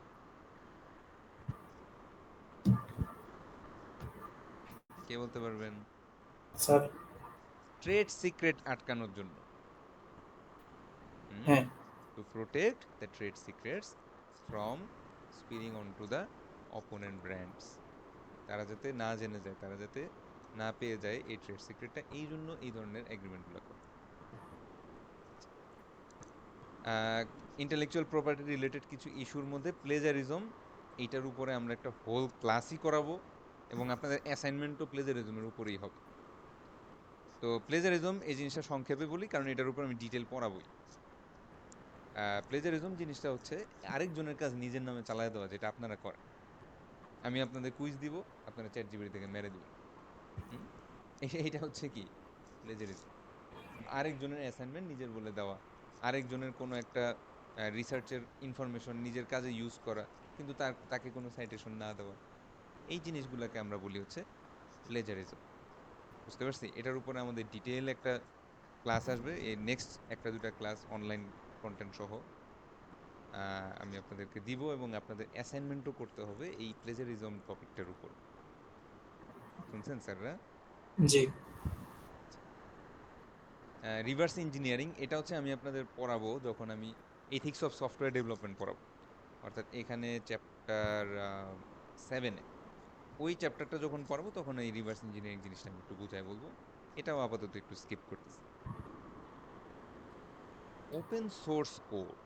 কে বলতে পারবেন? স্যার। ট্রেড সিক্রেট আটকানোর জন্য। হুম। হ্যাঁ। To protect the trade secrets from spilling on to the opponent brands. তারা যাতে না জেনে যায়, তারা যাতে না পেয়ে যায় এই ট্রেড সিক্রেটটা, এই জন্য এই ধরনের এগ্রিমেন্টগুলো করে। ইন্টেলেকচুয়াল প্রপার্টি রিলেটেড কিছু ইস্যুর মধ্যে প্লেজারিজম, এইটার উপরে আমরা একটা হোল ক্লাসই করাবো, এবং আপনাদের অ্যাসাইনমেন্টও প্লেজারিজমের উপরেই হবে। তো প্লেজারিজম এই জিনিসটা সংক্ষেপে বলি, কারণ এটার উপর আমি ডিটেল পড়াবোই। প্লেজারিজম জিনিসটা হচ্ছে আরেকজনের কাজ নিজের নামে চালায় দেওয়া, যেটা আপনারা করেন। আমি আপনাদের কুইজ দিব, আপনারা চ্যাট জিপিটি থেকে মেরে দিবেন। হুম। এইটা হচ্ছে কি? প্লেজারিজম। আরেকজনের অ্যাসাইনমেন্ট নিজের বলে দেওয়া, আরেকজনের কোনো একটা রিসার্চের ইনফরমেশন নিজের কাজে ইউজ করা, কিন্তু তাকে কোনো সাইটেশন না দেওয়া, এই জিনিসগুলোকে আমরা বলি হচ্ছে প্লেজারিজম। বুঝতে পারছি? এটার উপরে আমাদের ডিটেইল একটা ক্লাস আসবে, এই নেক্সট একটা দুটা ক্লাস অনলাইন কন্টেন্ট সহ আমি আপনাদেরকে দিব, এবং আপনাদের অ্যাসাইনমেন্টও করতে হবে এই প্লেজারিজম টপিকটার উপর। শুনছেন স্যাররা? জি। রিভার্স ইঞ্জিনিয়ারিং, এটা হচ্ছে আমি আপনাদের পড়াবো যখন আমি এথিক্স অফ সফটওয়্যার ডেভেলপমেন্ট পড়াবো, অর্থাৎ এখানে চ্যাপ্টার 7-এ। ওই চ্যাপ্টারটা যখন পড়াবো তখন এই রিভার্স ইঞ্জিনিয়ারিং জিনিসটা আমি একটু বুঝাই বলবো। এটাও আপাতত একটু স্কিপ করতেছি। ওপেন সোর্স কোড,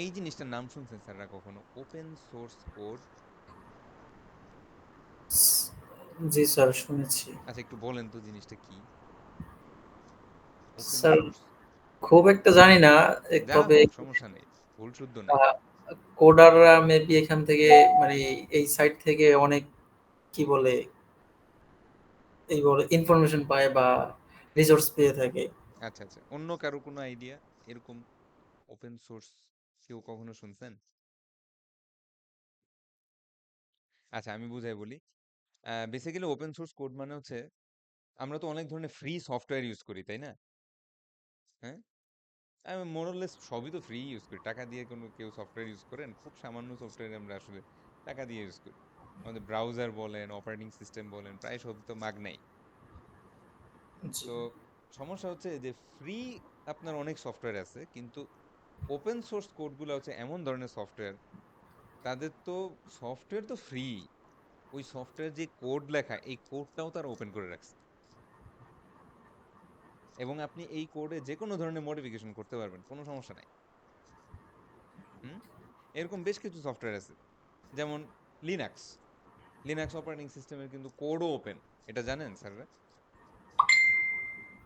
এই জিনিসটার নাম শুনছেন স্যাররা কখনো? Open source code. জি স্যার, শুনেছি। আচ্ছা, একটু বলেন তো জিনিসটা কি? Open sir source. খুব একটা জানি না, যা তবে হোক সমস্যা নেই, ভুল শুদ্ধ নেই। কোডাররা মেবি এখান থেকে, মানে এই সাইট থেকে অনেক, কি বলে, এই বলে ইনফরমেশন পায় বা রিসোর্স পেয়ে থাকে। আচ্ছা আচ্ছা, অন্য কারো কোনো আইডিয়া এরকম ওপেন সোর্স কেউ কখনো শুনছেন? আচ্ছা, আমি বুঝাই বলি। বেসিক্যালি ওপেন সোর্স কোড মানে হচ্ছে, আমরা তো অনেক ধরনের ফ্রি সফটওয়্যার ইউজ করি, তাই না? হ্যাঁ, আমি মোরলেস সবই তো ফ্রি ইউজ করি। টাকা দিয়ে কোনো কেউ সফটওয়্যার ইউজ করেন? খুব সামান্য সফটওয়্যার আমরা আসলে টাকা দিয়ে ইউজ করি। আমাদের ব্রাউজার বলেন, অপারেটিং সিস্টেম বলেন, প্রায় সব তো মাগনাই। জি তো সমস্যা হচ্ছে যে ফ্রি আপনার অনেক সফটওয়্যার আছে, কিন্তু ওপেন সোর্স কোডগুলো হচ্ছে এমন ধরনের সফটওয়্যার, তাদের তো সফটওয়্যার তো ফ্রি, ওই সফটওয়্যার যে কোড লেখা এই কোডটাও তারা ওপেন করে রাখছে, এবং আপনি এই কোডে যে কোনো ধরনের মডিফিকেশন করতে পারবেন, কোনো সমস্যা নাই। হুম, এরকম বেশ কিছু সফটওয়্যার আছে, যেমন লিনাক্স। লিনাক্স অপারেটিং সিস্টেমের কিন্তু কোডও ওপেন, এটা জানেন স্যাররা?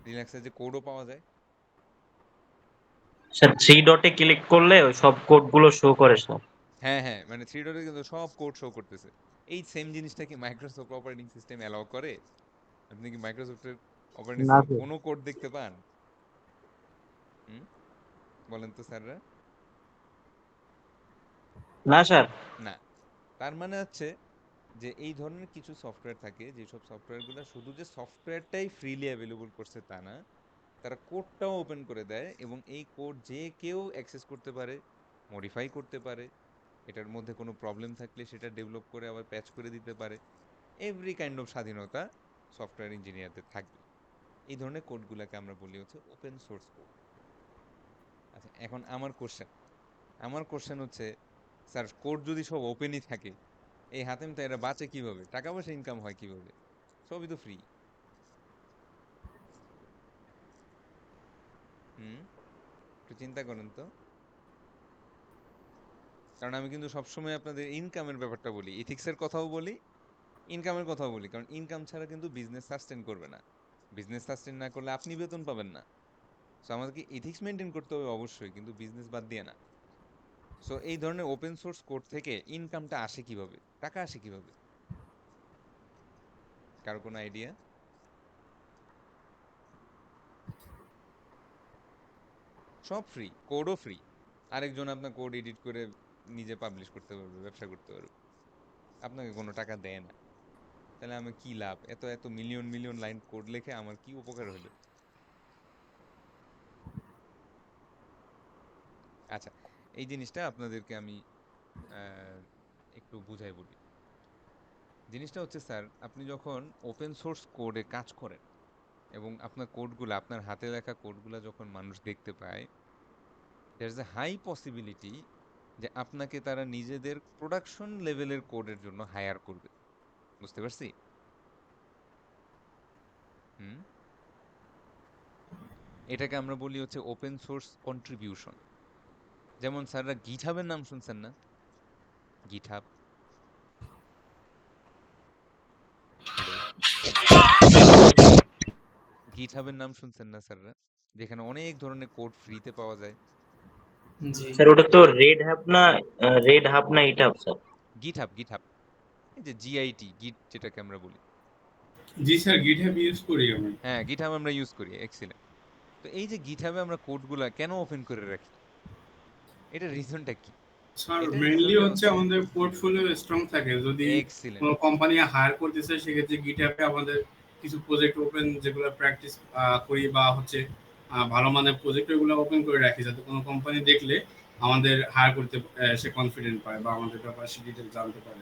লিনাক্সের যে কোডও পাওয়া যায়। স্যার 3 ডটে ক্লিক করলে ওই সব কোড গুলো শো করে স্যার। হ্যাঁ হ্যাঁ, মানে থ্রি ডটে কিন্তু সব কোড শো করতেছে। এই সেম জিনিসটা কি মাইক্রোসফট অপারেটিং সিস্টেম অ্যালাউ করে? আপনি কি মাইক্রোসফটের অপারেটিং না সিস্টেমে স্যার। কোনো কোড দেখতে পান? হুম, বলেন তো স্যাররা। না স্যার। না। তার মানে হচ্ছে যে এই ধরনের কিছু সফটওয়্যার থাকে, যেসব সফটওয়্যারগুলো শুধু যে সফটওয়্যারটাই ফ্রিলি অ্যাভেলেবল করছে তা না, তারা কোডটাও ওপেন করে দেয়, এবং এই কোড যে কেউ অ্যাক্সেস করতে পারে, মডিফাই করতে পারে, এটার মধ্যে কোনো প্রবলেম থাকলে সেটা ডেভেলপ করে আবার প্যাচ করে দিতে পারে। এভরি কাইন্ড অফ স্বাধীনতা সফটওয়্যার ইঞ্জিনিয়ারদের থাকবে। এই ধরনের কোডগুলোকে আমরা বলি হচ্ছে ওপেন সোর্স কোড। আচ্ছা, এখন আমার কোশ্চেন হচ্ছে, স্যার কোড যদি সব ওপেনই থাকে, এই হাতেম তো এরা বাঁচে কিভাবে, টাকা পয়সা ইনকাম হয় কিভাবে? সবই তো ফ্রি। হুম, একটু চিন্তা করেন তো। কারণ আমি কিন্তু সবসময় আপনাদের ইনকামের ব্যাপারটা বলি, এথিক্সের কথাও বলি, ইনকামের কথাও বলি, কারণ ইনকাম ছাড়া কিন্তু বিজনেস সাস্টেন করবে না। বিজনেস সাস্টেন না করলে আপনি বেতন পাবেন না। সো আমাদেরকে এথিক্স মেনটেন করতে হবে অবশ্যই, কিন্তু বিজনেস বাদ দিয়ে না। সো এই ধরনের ওপেন সোর্স কোড থেকে ইনকামটা আসে কিভাবে, টাকা আসে কিভাবে? কারো কোনো আইডিয়া? সব ফ্রি, কোডও ফ্রি। আরেকজন আপনার কোড এডিট করে নিজে পাবলিশ করতে পারবে, ব্যবসা করতে পারবে, আপনাকে কোনো টাকা দেয় না। তাহলে আমার কি লাভ? এত এত মিলিয়ন মিলিয়ন লাইন কোড লিখে আমার কি উপকার হলো? আচ্ছা, এই জিনিসটা আপনাদেরকে আমি আহ, একটু বুঝাই বলি। জিনিসটা হচ্ছে স্যার, আপনি যখন ওপেন সোর্স কোডে কাজ করেন এবং আপনার কোডগুলো, আপনার হাতে লেখা কোডগুলো যখন মানুষ দেখতে পায়, there is a high possibility যে আপনাকে তারা নিজেদের প্রোডাকশন লেভেলের কোডের জন্য হায়ার করবে। বুঝতে পারছি? হুম, এটাকে আমরা বলি হচ্ছে ওপেন সোর্স কন্ট্রিবিউশন। যেমন স্যাররা গিটহাবের নাম শুনছেন না? গিটহাব। হ্যালো, গিটহাবের নাম শুনছেন না স্যাররা? যেখানে অনেক ধরনের কোড ফ্রিতে পাওয়া যায়। জি স্যার ওটা তো রেড হাব না ইটাব স্যার। গিটহাব, গিটহাব, এই যে জিআইটি, গিট যেটাকে আমরা বলি। জি স্যার, গিটহাব ইউজ করি আমি। হ্যাঁ, গিটহাব আমরা ইউজ করি, এক্সিলেন্ট। তো এই যে গিটহাবে আমরা কোডগুলা কেন ওপেন করে রাখি, এটার রিজনটা কি? স্যার এটার মেইনলি রিজনটা হচ্ছে হচ্ছে, আমাদের পোর্টফোলিও স্ট্রং থাকে। যদি এক্সিলেন্ট, কোনো কোম্পানি হায়ার করতেছে সেক্ষেত্রে গিটহাবে আমাদের কিছু প্রজেক্ট ওপেন, যেগুলো প্র্যাকটিস করি বা হচ্ছে ভালো মানের প্রজেক্ট, ওগুলো ওপেন করে রাখি, যাতে কোনো কোম্পানি দেখলে আমাদের হায়ার করতে সে কনফিডেন্ট পায় বা আমাদের ব্যাপারে সে ডিটেল জানতে পারে।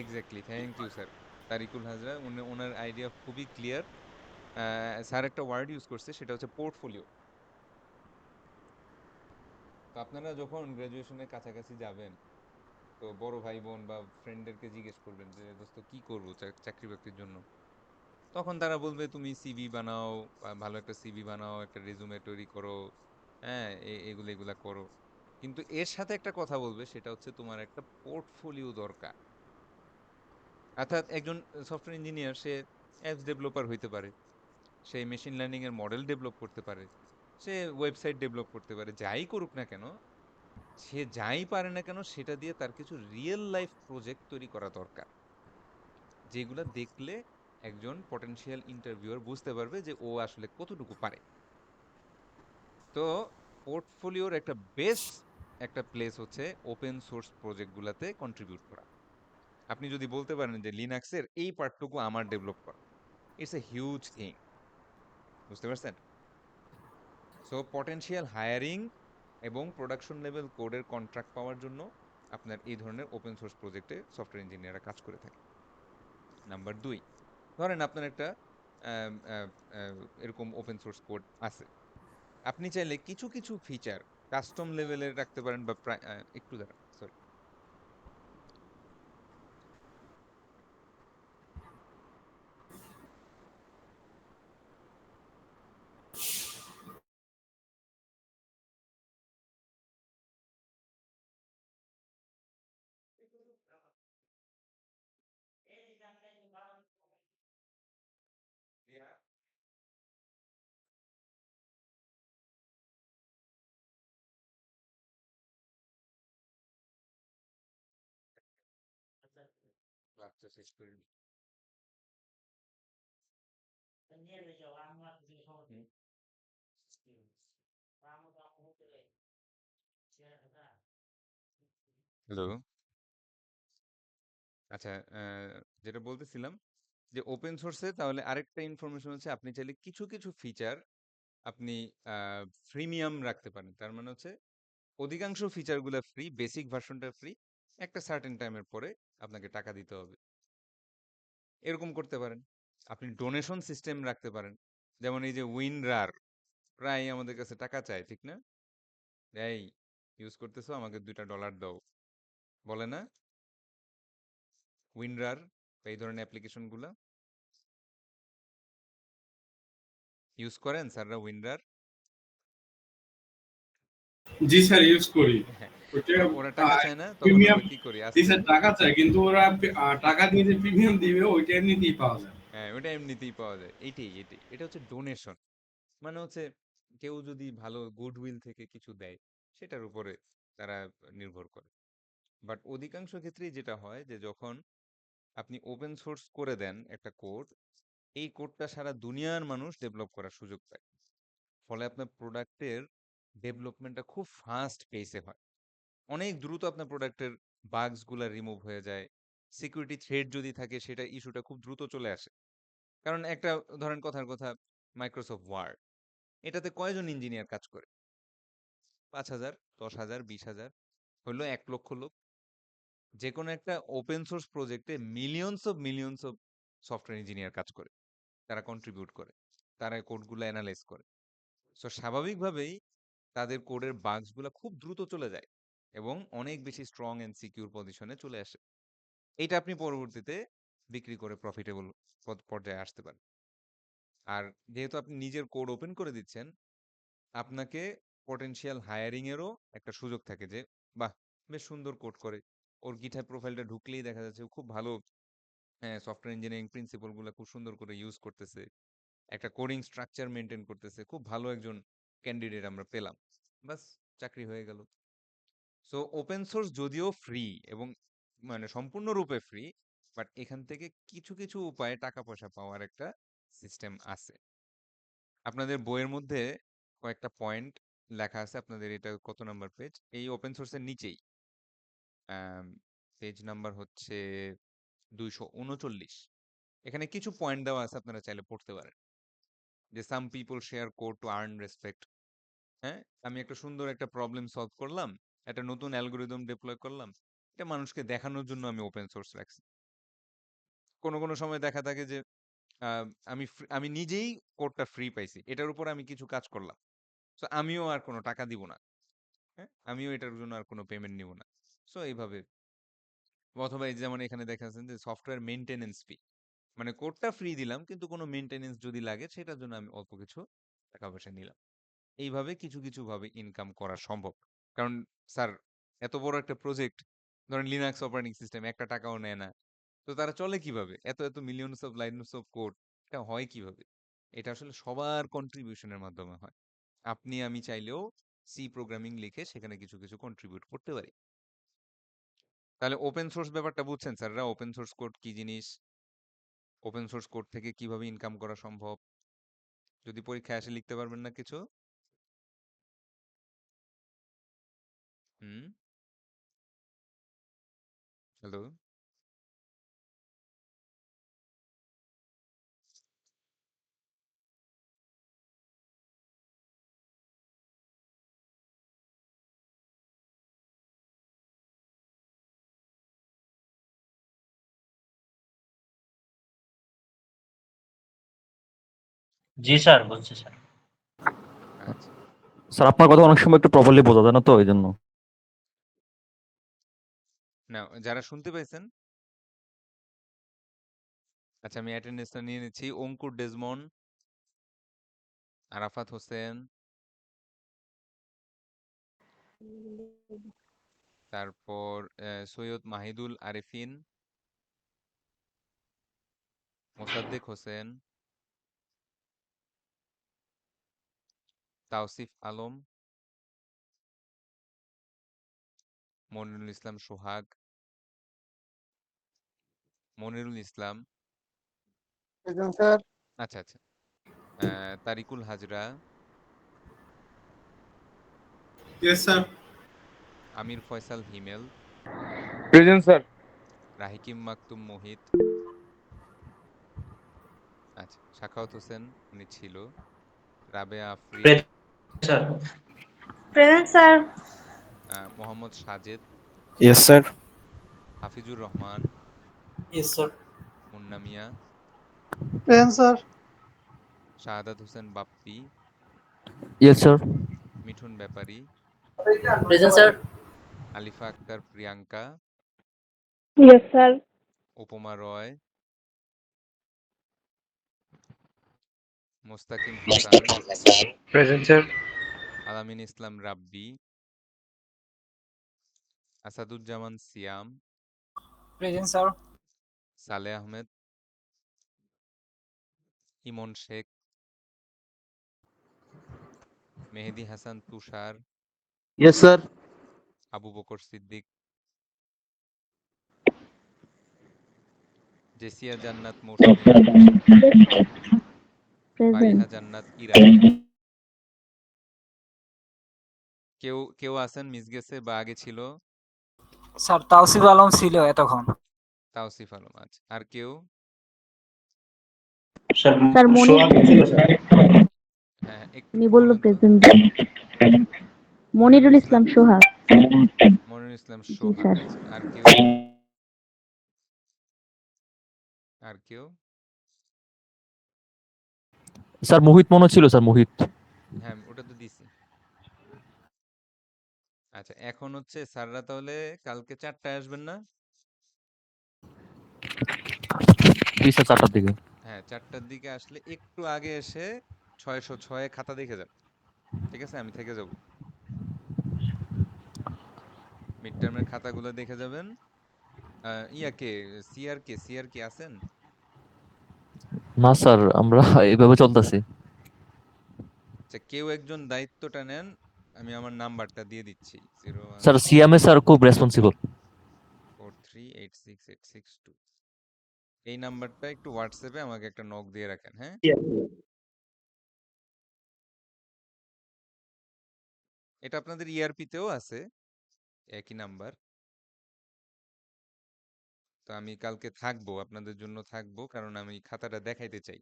Exactly, thank you sir. Tarikul Hazra, ওনার আইডিয়া খুবই ক্লিয়ার। স্যার একটা ওয়ার্ড ইউজ করছে, সেটা হচ্ছে পোর্টফোলিও। তো আপনারা যখন গ্রাজুয়েশনের কাছাকাছি যাবেন, তো বড় ভাই বোন বা ফ্রেন্ডদেরকে জিজ্ঞেস করবেন যে দোস্ত কি করবো চাকরি বাকরির জন্য, তখন তারা বলবে তুমি সিভি বানাও, বা ভালো একটা সিভি বানাও, একটা রেজুমে তৈরি করো, হ্যাঁ এগুলা করো। কিন্তু এর সাথে একটা কথা বলবে, সেটা হচ্ছে তোমার একটা পোর্টফোলিও দরকার। অর্থাৎ একজন সফটওয়্যার ইঞ্জিনিয়ার সে অ্যাপস ডেভেলপার হইতে পারে, সে মেশিন লার্নিং এর মডেল ডেভেলপ করতে পারে, সে ওয়েবসাইট ডেভেলপ করতে পারে, যাই করুক না কেন, সে যাই পারে না কেন সেটা দিয়ে তার কিছু রিয়েল লাইফ প্রজেক্ট তৈরি করা দরকার, যেগুলো দেখলে একজন পটেনশিয়াল ইন্টারভিউয়ার বুঝতে পারবে যে ও আসলে কতটুকু পারে। তো পোর্টফোলিওর একটা বেস্ট একটা প্লেস হচ্ছে ওপেন সোর্স প্রজেক্টগুলোতে কন্ট্রিবিউট করা। আপনি যদি বলতে পারেন যে লিনাক্সের এই পার্টটুকু আমার ডেভেলপ করা, ইটস এ হিউজ থিং। বুঝতে পারছেন? সো পটেনশিয়াল হায়ারিং এবং প্রোডাকশন লেভেল কোডের কন্ট্রাক্ট পাওয়ার জন্য আপনার এই ধরনের ওপেন সোর্স প্রজেক্টে সফটওয়্যার ইঞ্জিনিয়াররা কাজ করে থাকে। নাম্বার ২, ধরেন আপনার একটা আম, আহ, আহ, এরকম ওপেন সোর্স কোড আছে, আপনি চাইলে কিছু কিছু ফিচার কাস্টম লেভেলের রাখতে পারেন, বা একটু দাঁড়ান, সরি। ক্লাসটা শেষ করে নিই। হুম। হ্যালো। আচ্ছা, যেটা বলতেছিলাম যে ওপেন সোর্সে তাহলে আরেকটা ইনফরমেশন হচ্ছে, আপনি চাইলে কিছু কিছু ফিচার আপনি ফ্রিমিয়াম রাখতে পারেন। তার মানে হচ্ছে অধিকাংশ ফিচারগুলো ফ্রি, বেসিক ভার্সনটা ফ্রি, একটা সার্টেন টাইমের পরে আপনাকে টাকা দিতে হবে। এরকম করতে পারেন। আপনি ডোনেশন সিস্টেম রাখতে পারেন। যেমন এই যে উইনরার প্রায় আমাদের কাছে টাকা চায়, ঠিক না? এই ইউজ করতেছো, আমাকে $2 দাও, বলে না? উইনরার এই ধরনের অ্যাপ্লিকেশনগুলো ইউজ করেন স্যাররা উইনরার? জি স্যার, ইউজ করি। হ্যাঁ। ওটা তো ওরা টাকা চায় না, তখন প্রিমিয়াম। আমরা কি করি? জি আস্তে স্যার, টাকা চায়, কিন্তু ওরা টাকা দিয়ে যে প্রিমিয়াম দিবে ওইটা এমনিতেই পাওয়া যায়। হ্যাঁ, ওটা এমনিতেই পাওয়া যায়। এটাই এটা হচ্ছে ডোনেশন। মানে হচ্ছে কেউ যদি ভালো গুডউইল থেকে কিছু দেয়, সেটার উপরে তারা নির্ভর করে। বাট অধিকাংশ ক্ষেত্রেই যেটা হয় যে যখন আপনি ওপেন সোর্স করে দেন একটা কোড, এই কোডটা সারা দুনিয়ার মানুষ ডেভেলপ করার সুযোগ পায়। ফলে আপনার প্রোডাক্টের ডেভেলপমেন্টটা খুব ফাস্ট পেসে হয়। অনেক দ্রুত আপনার প্রোডাক্টের বাগস গুলা রিমুভ হয়ে যায়। সিকিউরিটি থ্রেট যদি থাকে, সেটা ইস্যুটা খুব দ্রুত চলে আসে। কারণ একটা, ধরেন কথার কথা, মাইক্রোসফট ওয়ার্ড, এটাতে কয়জন ইঞ্জিনিয়ার কাজ করে? 5,000, 10,000, 20,000, হলো 1,00,000 লোক। যে কোনো একটা ওপেন সোর্স প্রজেক্টে মিলিয়নস অফ সফটওয়্যার ইঞ্জিনিয়ার কাজ করে, তারা কন্ট্রিবিউট করে, তারা কোডগুলো অ্যানালাইজ করে। সো স্বাভাবিকভাবেই তাদের কোডের বাগস গুলা খুব দ্রুত চলে যায় এবং অনেক বেশি স্ট্রং এন্ড সিকিউর পজিশনে চলে আসে। এটা আপনি পরবর্তীতে বিক্রি করে প্রফিটেবল পর্যায়ে আসতে পারেন। আর যেহেতু আপনি নিজের কোড ওপেন করে দিচ্ছেন, আপনাকে পটেনশিয়াল হায়ারিং এরও একটা সুযোগ থাকে যে, বাহ, বেশ সুন্দর কোড করে, ওর গিটহাব প্রোফাইলটা ঢুকলেই দেখা যাচ্ছে ও খুব ভালো, হ্যাঁ, সফটওয়্যার ইঞ্জিনিয়ারিং প্রিন্সিপাল গুলো খুব সুন্দর করে ইউজ করতেছে, একটা কোডিং স্ট্রাকচার মেনটেন করতেছে, খুব ভালো একজন ক্যান্ডিডেট আমরা পেলাম, বাস, চাকরি হয়ে গেল। সো ওপেন সোর্স যদিও ফ্রি এবং মানে সম্পূর্ণরূপে ফ্রি, বাট এখান থেকে কিছু কিছু উপায়ে টাকা পয়সা পাওয়ার একটা সিস্টেম আছে। আপনাদের বইয়ের মধ্যে কয়েকটা পয়েন্ট লেখা আছে, আপনাদের এটা কত নাম্বার পেজ? এই ওপেন সোর্সের নিচেই পেজ নাম্বার হচ্ছে 239। এখানে কিছু পয়েন্ট দেওয়া আছে, আপনারা চাইলে পড়তে পারেন। যে some people share code to earn respect. হ্যাঁ, আমি একটা সুন্দর একটা প্রবলেম সলভ করলাম, একটা নতুন অ্যালগোরিদম ডিপ্লয় করলাম, এটা মানুষকে দেখানোর জন্য আমি ওপেন সোর্স রাখছি। কোনো কোনো সময় দেখা থাকে যে আহ, আমি নিজেই কোডটা ফ্রি পাইছি, এটার উপর আমি কিছু কাজ করলাম, তো আমিও আর কোনো টাকা দিব না। হ্যাঁ, আমিও এটার জন্য আর কোনো পেমেন্ট নিব না। সো এইভাবে, অথবা এই যেমন এখানে দেখা যাচ্ছে যে সফটওয়্যার মেইনটেনেন্স ফি, মানে কোডটা ফ্রি দিলাম কিন্তু কোনো মেইনটেনেন্স যদি লাগে সেটার জন্য আমি অল্প কিছু টাকা পয়সা নিলাম। এইভাবে কিছু কিছু ভাবে ইনকাম করা সম্ভব। কারণ স্যার এত বড় একটা প্রজেক্ট, ধরেন লিনাক্স অপারেটিং সিস্টেম একটা টাকাও নেয় না, তো তারা চলে কিভাবে? এত এত millions of lines of code, এটা হয় কিভাবে? এটা আসলে সবার কন্ট্রিবিউশনের মাধ্যমে হয়। আপনি আমি চাইলেও সি প্রোগ্রামিং লিখে সেখানে কিছু কিছু কন্ট্রিবিউট করতে পারি। তাহলে ওপেন সোর্স ব্যাপারটা বুঝছেন স্যাররা? ওপেন সোর্স কোড কি জিনিস, ওপেন সোর্স কোড থেকে কিভাবে ইনকাম করা সম্ভব? যদি পরীক্ষায় আসে লিখতে পারবেন না কিছু? হুম, হ্যালো। জি স্যার, বলছি স্যার। আচ্ছা, স্যার আপনার কথা অনেক সময় একটু প্রপারলি বোঝা যায় না তো এই জন্য। না যারা শুনতে পাইছেন, আচ্ছা আমি অ্যাটেন্ডেন্সটা নিয়ে নিচ্ছি। অঙ্কুর ডেজমন, আরাফাত হোসেন, তারপর সৈয়দ মাহিদুল আরেফিন, মোসাদ্দেক হোসেন, তাওসিফ আলম, মনিরুল ইসলাম সোহাগ, মনিরুল ইসলাম, স্যার। আচ্ছা আচ্ছা, Tarikul Hajra, yes sir. Amir Faisal Himel, present sir. Rahikim Maktum Mohit, আচ্ছা সাখাওয়াত হোসেন উনি ছিল, Rabeya Afrin, sir. Present sir. Mohammad Sajed, yes sir. Hafizur Rahman, yes sir. Munna Mia, present sir. Shahadat Hossain Bappi, yes sir. Mithun Bepari, present sir. Alifa Akter Priyanka, yes sir. Upama Roy, Mostakim Hasan, present sir. আলামিন ইসলাম রাব্বি, আসাদুজ্জামান সিয়াম, প্রেজেন্ট স্যার। সালেহ আহমেদ, ইমন শেখ, মেহেদি হাসান তুষার, ইয়েস স্যার। আবু বকর সিদ্দিক, জেসিয়া জান্নাত মৌসুমী, প্রেজেন্ট। ফারিহা জান্নাত ইরা। কেউ কেউ আছেন মিস গেছে বা আগে ছিল? স্যার তাওসিফ আলম ছিল এতক্ষণ। তাওসিফ আলম, আচ্ছা আর কেউ? স্যার মনির সোহাগ ছিল স্যার। হ্যাঁ একটু উনি বললো বলেন তো। প্রেজেন্ট। মনিরুল মনিরুল ইসলাম ইসলাম, সোহাগ। মনিরুল ইসলাম জি সোহাগ, স্যার। আচ্ছা আর কেউ? আর কেউ? স্যার মোহিত মনে ছিল স্যার, মোহিত। হ্যাঁ ওটা তো দিছি। আচ্ছা এখন হচ্ছে স্যাররা তাহলে কালকে 4টায় আসবেন না? জি স্যার, 4টার দিকে। হ্যাঁ 4টার দিকে আসলে একটু আগে এসে 606 খাতা দেখে যান, ঠিক আছে? আমি থেকে যাব, মিড টার্মের খাতাগুলো দেখে যাবেন। ইয়াকে সিআর কে আছেন? না স্যার, আমরা এইভাবে চলতেছি। আচ্ছা কেউ একজন দায়িত্বটা নেন, আমি আমার নাম্বারটা দিয়ে দিচ্ছি। Zero one sir CMA sir খুব রেসপন্সিবল। 4386682, এই নাম্বারটা একটু হোয়াটসঅ্যাপে আমাকে একটা নক দিয়ে রাখেন, হ্যাঁ? এটা আপনাদের ইআরপিতেও আছে একই নাম্বার। তো আমি কালকে থাকবো, আপনাদের জন্য থাকবো, কারণ আমি খাতাটা দেখাইতে চাই।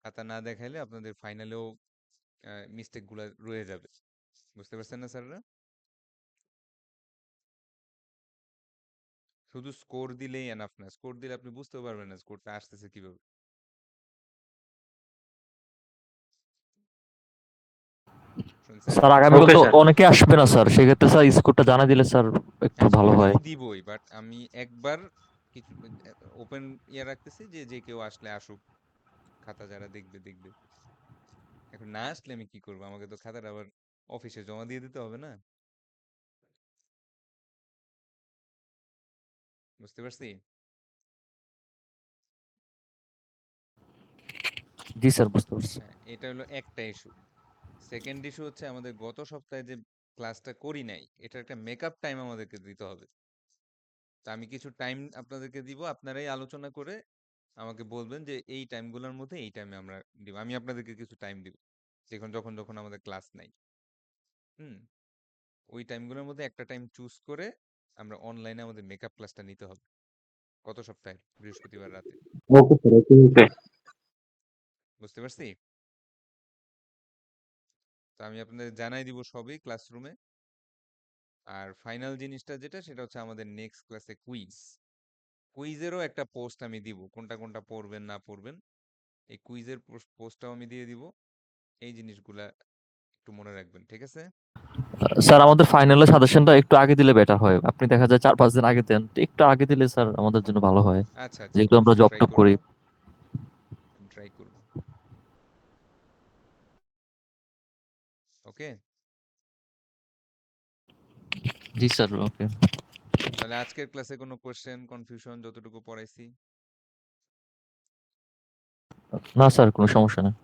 খাতা না দেখাইলে আপনাদের ফাইনালেও মিস্টেক গুলা রয়ে যাবে। বুঝতে পারছেন না স্যাররা? শুধু স্কোর দিলেই এনাফ না, স্কোর দিলে আপনি বুঝতেও পারবেন না স্কোরটা আসতেছে কিভাবে। শুনছেন? স্যার আগামীকাল ওকে তো স্যার। অনেকে আসবে না স্যার, সেক্ষেত্রে স্যার স্কোরটা জানা দিলে স্যার একটু হ্যাঁ ভালো স্কোর হয়। আমি দিবই, বাট আমি একবার কিছু ওপেন ইয়ে রাখতেছি যে যে কেউ আসলে আসুক, খাতা যারা দেখবে দেখবে। এখন না আসলে আমি কি করবো? আমাকে তো খাতাটা আবার অফিসে জমা দিয়ে দিতে হবে না? বুঝতে পারছি? জি স্যার, বুঝতে পারছি। হ্যাঁ, এটা হলো একটা ইস্যু। সেকেন্ড ইস্যু হচ্ছে আমাদের গত সপ্তাহে যে ক্লাসটা করি নাই, এটার একটা মেকআপ টাইম আমাদেরকে দিতে হবে। তা আমি কিছু টাইম আপনাদেরকে দিব, আপনারাই আলোচনা করে আমাকে বলবেন যে এই টাইমগুলোর মধ্যে এই টাইমে আমরা দিব। আমি আপনাদেরকে কিছু টাইম দিব, যখন যখন আমাদের ক্লাস নাই। হুম, ওই টাইমগুলোর মধ্যে একটা টাইম চুজ করে আমরা অনলাইনে আমাদের মেকআপ ক্লাসটা নিতে হবে গত সপ্তাহে বৃহস্পতিবার রাতে। ওকে স্যার, ওকে। বুঝতে পারছি? তো আমি আপনাদের জানাই দিব সবই ক্লাসরুমে। আর ফাইনাল জিনিসটা যেটা, সেটা হচ্ছে আমাদের নেক্সট ক্লাসে কুইজ। কুইজেরও একটা পোস্ট আমি দিব, কোনটা কোনটা পড়বেন না পড়বেন, এই কুইজের পোস্টটাও আমি দিয়ে দিব। এই জিনিসগুলা একটু মনে রাখবেন, ঠিক আছে? স্যার আমাদের ফাইনালের সাজেশনটা একটু আগে দিলে বেটার হয়। আপনি দেখা যায় 4-5 দিন আগে দেন, একটু আগে দিলে স্যার আমাদের জন্য ভালো হয়, আচ্ছা আচ্ছা, যেহেতু আমরা অবশ্যই জব ট্রাই টপ করব, করি। ট্রাই করব। ওকে, জি স্যার, ওকে। তাহলে আজকের ক্লাসে কোনো কোশ্চেন কনফিউশন যতটুকু পড়াইছি? না স্যার, কোনো সমস্যা নেই।